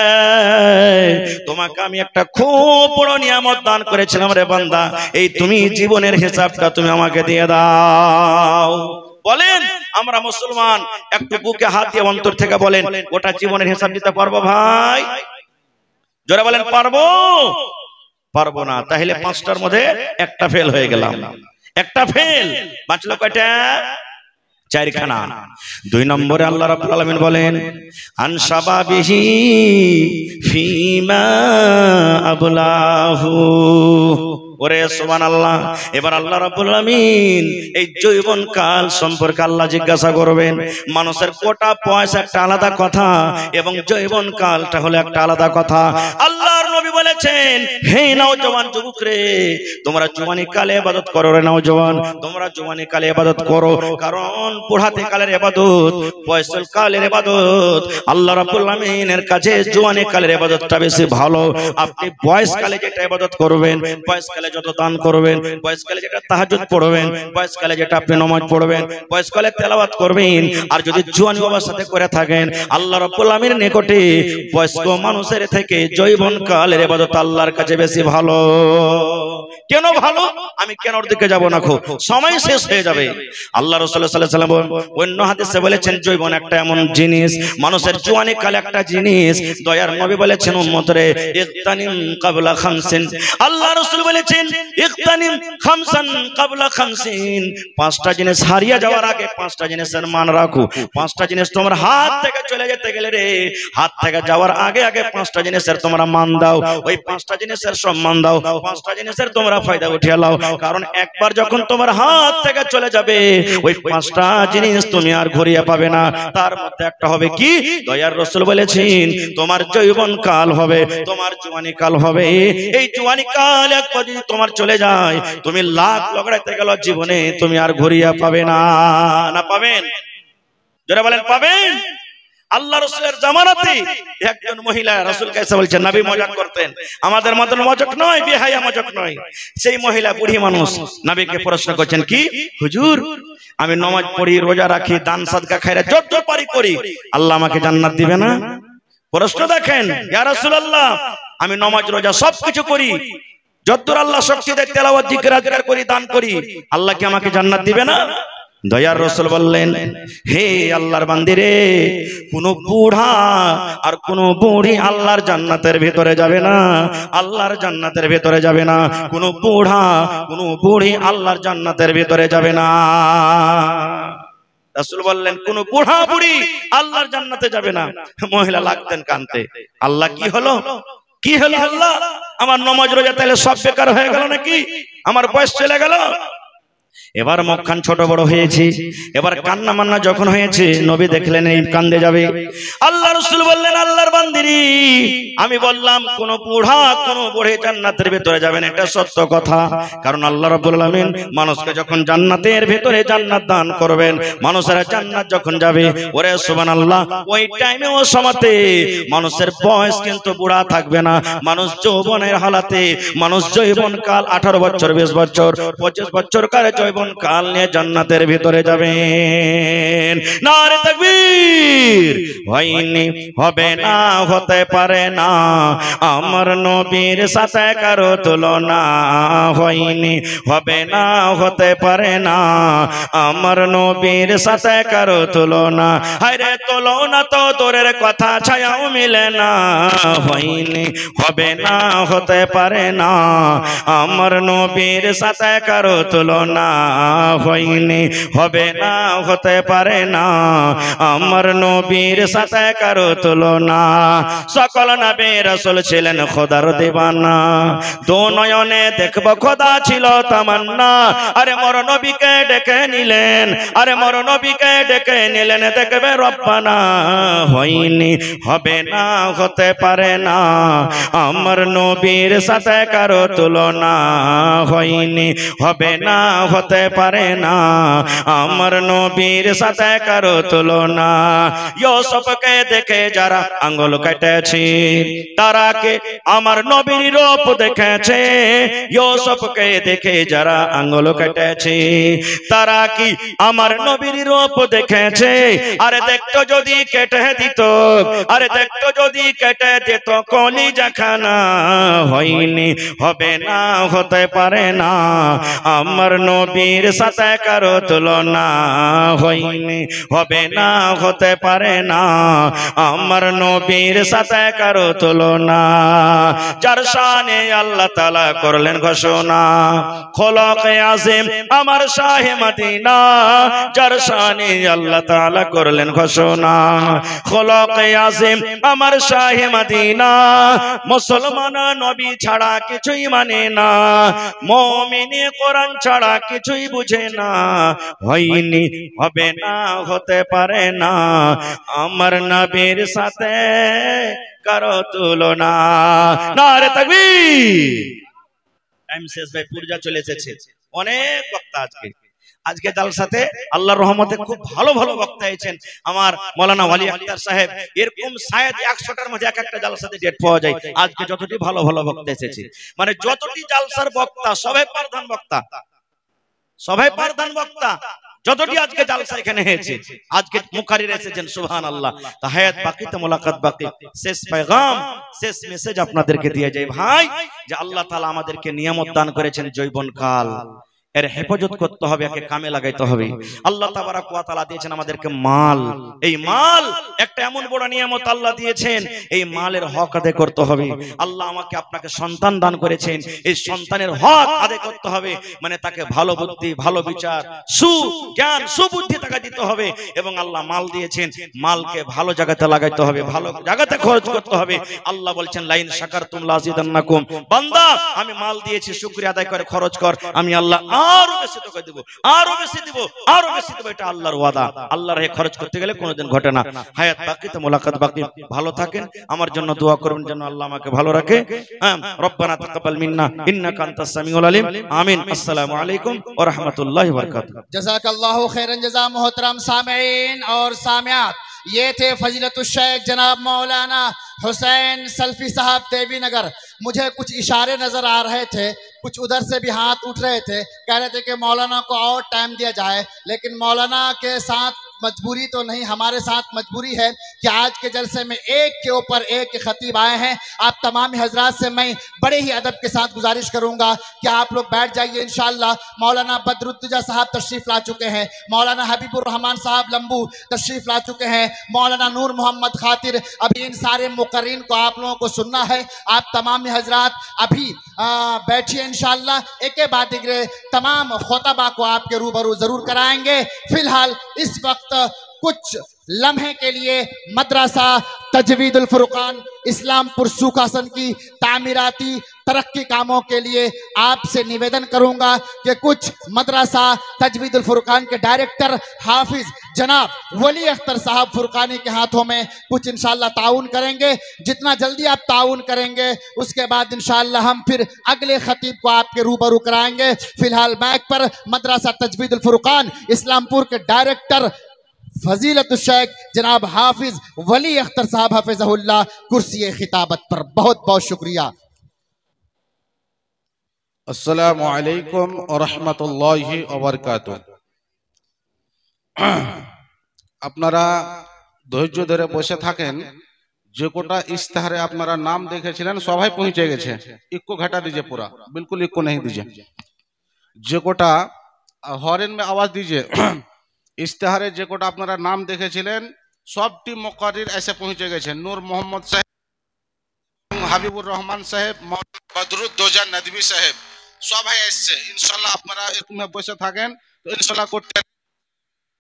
তোমাকে আমি একটা খুব বড় নিয়ামত দান করেছিলাম রে বান্দা, এই তুমি জীবনের হিসাবটা তুমি আমাকে দিয়ে দাও। বলেন আমরা মুসলমান, একটু বুকে হাত দিয়ে অন্তর থেকে বলেন গোটা জীবনের হিসাব দিতে পারবো ভাই? জোরে বলেন পারবো? পারবো না। তাহলে 5টার মধ্যে একটা ফেল হয়ে গেলাম। একটা ফেল, বাঁচলো কয়টা? চারখানা। 2 নম্বরে আল্লাহ রাব্বুল আলামিন বলেন আন শাবাবিহি ফিমা আবলাহু। ওরে সুবহানাল্লাহ। এবার আল্লাহ রাব্বুল আলামিন এই যৌবন কাল সম্পর্কে আল্লাহ জিজ্ঞাসা করবেন। মানুষের কোটা পয়সা একটা আলাদা কথা এবং যৌবন কালটা হলো একটা আলাদা কথা। আল্লাহর নবী বলেছেন, হে নওজওয়ান যুবক রে, তোমরা জওয়ানি কালে ইবাদত করো রে নওজওয়ান, তোমরা জওয়ানি কালে ইবাদত করো, কারণ বুড়াতে কালের ইবাদত, বয়সের কালের ইবাদত আল্লাহ রাব্বুল আলামিনের কাছে জওয়ানি কালের ইবাদতটা বেশি ভালো। আপনি বয়সকালে যেটা ইবাদত করবেন, বয়সকালে যত দান করবেন, বয়সকালে যেটা তাহাজ্জুদ পড়বেন, বয়সকালে যেটা আপনি নামাজ পড়বেন, বয়সকালে তেলাওয়াত করবেন, আর যদি জওয়ানি অবস্থাতে করে থাকেন আল্লাহ রাব্বুল আলামিনের নিকটে বয়স্ক মানুষের থেকে যৌবন কালের ইবাদত আল্লাহর কাছে বেশি ভালো। কেন ভালো? আমি কেন ওর দিকে যাব না, খুব সময় শেষ হয়ে যাবে। আল্লাহ রাসূল সাল্লাল্লাহু আলাইহি ওয়াসাল্লাম অন্য হাদিসে বলেছেন যৌবন একটা এমন জিনিস, মানুষের জওয়ানি কাল একটা জিনিস। দয়ার নবী বলেছেন উম্মতরে ইগতানিম ক্বাবলা খামসিন। আল্লাহ রাসূল বলেছেন ইগতানিম খামসান ক্বাবলা খামসিন। 5টা জিনিস হারিয়ে যাওয়ার আগে 5টা জিনিসের মান রাখো। 5টা জিনিস তোমার হাত থেকে চলে যেতে গেলে রে, হাত থেকে যাওয়ার আগে আগে 5টা জিনিসের তোমরা মান দাও, ওই 5টা জিনিসের সম্মান দাও, 5টা জিনিসের তোমরা ফায়দা উঠিয়ে নাও। কারণ একবার যখন তোমার হাত থেকে চলে যাবে ওই 5টা জিনিস তুমি আর ঘুরিয়ে পাবে না। তার মধ্যে একটা হবে কি? দয়ার রাসূল বলেছেন তোমার যৌবন কাল হবে, তোমার জওয়ানি কাল হবে। এই জওয়ানি কাল একবার যদি তোমার চলে যায়, তুমি লাখ লগাইতে গেল জীবনে তুমি আর ঘুরিয়ে পাবে না। না পাবেন? যারা বলেন পাবেন। আল্লাহ রাসূলের জামানাতে একজন মহিলা রাসূলকে এসে বলছেন, নবী মজাক করতেন, আমাদের মতন মজাক নয়, বেহায়া মজাক নয়। সেই মহিলা বুড়ি মানুষ নবীকে প্রশ্ন করছেন, কি হুজুর আমি নামাজ পড়ি, রোজা রাখি, দান সাদকা খায়রা যত পারি করি, আল্লাহ আমাকে জান্নাত দিবে না? প্রশ্ন দেখেন, ইয়া রাসূলুল্লাহ আমি নামাজ রোজা সবকিছু করি, যতদূর আল্লাহ শক্তি দেয় তেলাওয়াত জিকির আজকার করি, দান করি, আল্লাহ কি আমাকে জান্নাত দিবে না? দয়ার রাসূল বললেন, হে আল্লাহর বান্দি রে, কোন বুড়া আর কোন বুড়ি আল্লাহর জান্নাতের ভিতরে যাবে না, আল্লাহর জান্নাতের ভিতরে যাবে না। কোন বুড়া কোন বুড়ি আল্লাহর জান্নাতের ভিতরে যাবে না। রাসূল বললেন কোন বুড়া বুড়ি আল্লাহর জান্নাতে যাবে না। মহিলা লাগতেন কানতে, আল্লাহ কি হলো, কি হলো আল্লাহ? আমার নামাজ রোজা তাহলে সব বেকার হয়ে গেল নাকি? আমার বয়স চলে গেল? এবার মুখখান ছোট বড় হয়েছে, এবার কান্না মান্না যখন হয়েছে নবী দেখলেন এই কান্দে যাবে। আল্লাহ রাসূল বললেন, আল্লাহর বান্দিরি আমি বললাম কোন বুড়া কোন বুড়ি জান্নাতের ভিতরে যাবে না, এটা সত্য কথা। কারণ আল্লাহ রাব্বুল আলামিন মানুষকে যখন জান্নাতের ভিতরে জান্নাত দান করবেন, মানুষেরা জান্নাত যখন যাবে, ওরে সুবহানাল্লাহ, ওই টাইমে ও সময়তে মানুষের বয়স কিন্তু বুড়া থাকবে না। মানুষ যৌবনের হালাতে, মানুষ যৌবন কাল 18 বছর 20 বছর 25 বছর কার যৌবন কাল নিয়ে জান্নাতের ভিতরে যাবেন। নারে তাকবীর! হয়নি, হবে না, হতে পারে না, আমার নবীর সাথে কারো তুলনা। হয়নি, হবে না, হতে পারে না, আমার নবীর সাথে কারো তুলনা। হায়রে তুলনা তো দূরের কথা, ছায়াও মিলে না। হয়নি, হবে না, হতে পারে না, আমার নবীর সাথে কারো তুলনা। হয়নি, হবে না, হতে পারে না, আমার নবীর সাথে কারো তুলনা। সকল নবী রাসূল ছিলেন খোদার দিওয়ানা, দো নয়নে দেখব খোদা ছিল তামান্না। আরে মোর নবীকে ডেকে নিলেন, আরে মোর নবীকে ডেকে নিলেন, দেখবে রব্বানা। হয়নি, হবে না, হতে পারে না, আমার নবীর সাথে কারো তুলনা। হয়নি, হবে না, হতে পারে না, আমার নবীর সাথে কারো তুলনা। ইউসুফকে দেখে যারা আঙ্গুল কেটেছে, তারা কে আমার নবীর রূপ দেখেছে। ইউসুফকে দেখে যারা আঙ্গুল কেটেছে, তারা কি আমার নবীর রূপ দেখেছে? আরে দেখতো যদি কেটে দিত, আরে দেখতো যদি কেটে দিত কলিজাখানা। হয়নি, হবে না, হতে পারে না, আমার নবী নবীর সাথে কারো তুলনা হয়নি, হবে না হতে পারে না আমার নবীর সাথে কারো তুলনা। যার শানে আল্লাহ তাআলা করলেন ঘোষণা, খোলকে আযীম আমার শাহে মদিনা, যার শানে আল্লাহ তাআলা করলেন ঘোষণা, খোলকে আযীম আমার শাহে মদিনা। মুসলমান নবী ছাড়া কিছুই মানে না, মুমিনে কোরআন ছাড়া কিছুই বুঝে না, হয়নি হবে না হতে পারে না আমার নবীর সাথে কারো তুলনা। নারে তাকবীর। টাইম শেষ ভাই, পূজা চলে এসেছে, অনেক বক্তা আজকে জালসাতে আল্লাহর রহমতে খুব ভালো ভালো বক্তা হয়েছেন। আমার মাওলানা ওয়ালি আখতার সাহেব, এরকম শায়দ 100টার মধ্যে এক একটা জালসাতে ডেট পাওয়া যায়। আজকে যতটি ভালো ভালো বক্তা এসেছে, মানে যতটি জালসার বক্তা সবাই প্রধান বক্তা, সবাই প্রধান বক্তা, যতটি আজকে জালসা এখানে হয়েছে। আজকে মুখারির এসেছেন, সুবহানাল্লাহ। তা হায়াত বাকি তো মুলাকাত বাকি। শেষ পেগাম, শেষ মেসেজ আপনাদেরকে দিয়ে যাই ভাই, যে আল্লাহ তাআলা আমাদেরকে নিয়ামত দান করেছেন যৌবন কাল, এর হেফাজত করতে হবে, একে কামে লাগাইতে হবে। আল্লাহ তাবারাক ওয়া তাআলা দিয়েছেন আমাদেরকে মাল, এই মাল একটা এমন বড় নিয়ামত আল্লাহ দিয়েছেন, এই মালের হক আদায় করতে হবে। আল্লাহ আমাকে আপনাকে সন্তান দান করেছেন, এই সন্তানের হক আদায় করতে হবে, মানে তাকে ভালো বুদ্ধি, ভালো বিচার, সুজ্ঞান, সুবুদ্ধি তাকে দিতে হবে। এবং আল্লাহ মাল দিয়েছেন, মালকে ভালো জায়গাতে লাগাইতে হবে, ভালো জায়গাতে খরচ করতে হবে। আল্লাহ বলছেন লাইন শাকারতুম লাযিদান্নাকুম, বান্দা আমি মাল দিয়েছি, শুকরিয়া আদায় করে খরচ কর, আমি আল্লাহ আরো বেশি তোকে দেব, আরো বেশি দেব, আরো বেশি দেব। এটা আল্লাহর ওয়াদা। আল্লাহর রাহে খরচ করতে গেলে কোনোদিন ঘটে না। হায়াত বাকি তো মুলাকাত বাকি। ভালো থাকেন, আমার জন্য দোয়া করবেন যেন আল্লাহ আমাকে ভালো রাখে। রব্বানা তাকাব্বাল মিন্না ইন্নাকা আনতাস সামিউল আলিম। আমিন। আসসালামু আলাইকুম ওয়া রাহমাতুল্লাহি ওয়া বারাকাতুহু। जज़ाकल्लाहु खैरन जज़ा। मोहतरम सामीईन और सामियात, ये थे फजीलतुल शेख जनाब मौलाना हुसैन सल्फी साहब देवी नगर। मुझे कुछ इशारे नजर आ रहे थे, कुछ उधर से भी हाथ उठ रहे थे, कह रहे थे कि मौलाना को और टाइम दिया जाए, लेकिन मौलाना के साथ मजबूरी तो नहीं, हमारे साथ मजबूरी है कि आज के जलसे में एक के ऊपर एक खतीब आए हैं। आप तमाम हजरात से मैं बड़े ही अदब के साथ गुजारिश करूंगा कि आप लोग बैठ जाइए इंशाअल्लाह। मौलाना बदरुद्दोजा साहब तशरीफ ला चुके हैं, मौलाना हबीबुर रहमान साहब लंबू तशरीफ ला चुके हैं, मौलाना नूर मोहम्मद खातिर। अभी इन सारे मुकर्रीन को आप लोगों को सुनना है। आप तमाम हजरात अभी बैठिए इंशाअल्लाह। एक के बाद एक तमाम खुतबा को आपके रूबरू जरूर कराएंगे। फिलहाल इस वक्त कुछ लम्हे के लिए मदरसा तजवीदुल फुरकान इस्लामपुर सूखासन की तामीराती तरक्की कामों के लिए आपसे निवेदन करूंगा कि कुछ मदरसा तजवीदुल फुरकान के डायरेक्टर हाफिज जनाब वली अख्तर साहब फुरकानी के हाथों में कुछ इंशाअल्लाह ताउन करेंगे। जितना जल्दी आप ताउन करेंगे उसके बाद इंशाअल्लाह हम फिर अगले खतीब को आपके रूबरू कराएंगे। फिलहाल माइक पर मदरसा तजवीदुल फुरकान इस्लामपुर के डायरेक्टर फजीलतुल शेख जनाब हाफिज वली अख्तर साहब हाफिज़हुल्लाह कुर्सी खिताबत पर। बहुत बहुत शुक्रिया। अस्सलामु अलैकुम व रहमतुल्लाहि व बारकातुहू। আপনারা ধৈর্য ধরে বসে থাকেন। যে কোটা ইস্তাহারে আপনারা নাম দেখেছিলেন সবাই পৌঁছে গেছে। इक्को घटा दीजिए, पूरा बिल्कुल इक्को नहीं दीजिए। যে কোটা हॉर्न में आवाज दीजिए। इस्ताहारे যে কোটা আপনারা নাম দেখেছিলেন সবটি মুকাররির এসে পৌঁছে গেছে। নূর মোহাম্মদ সাহেব, হাবিবুর রহমান সাহেব, বদরুদ্দোজা নদভী সাহেব সবাই এসেছে। ইনশাআল্লাহ আপনারা এরকম বসে থাকেন তো ইনশাআল্লাহ করতে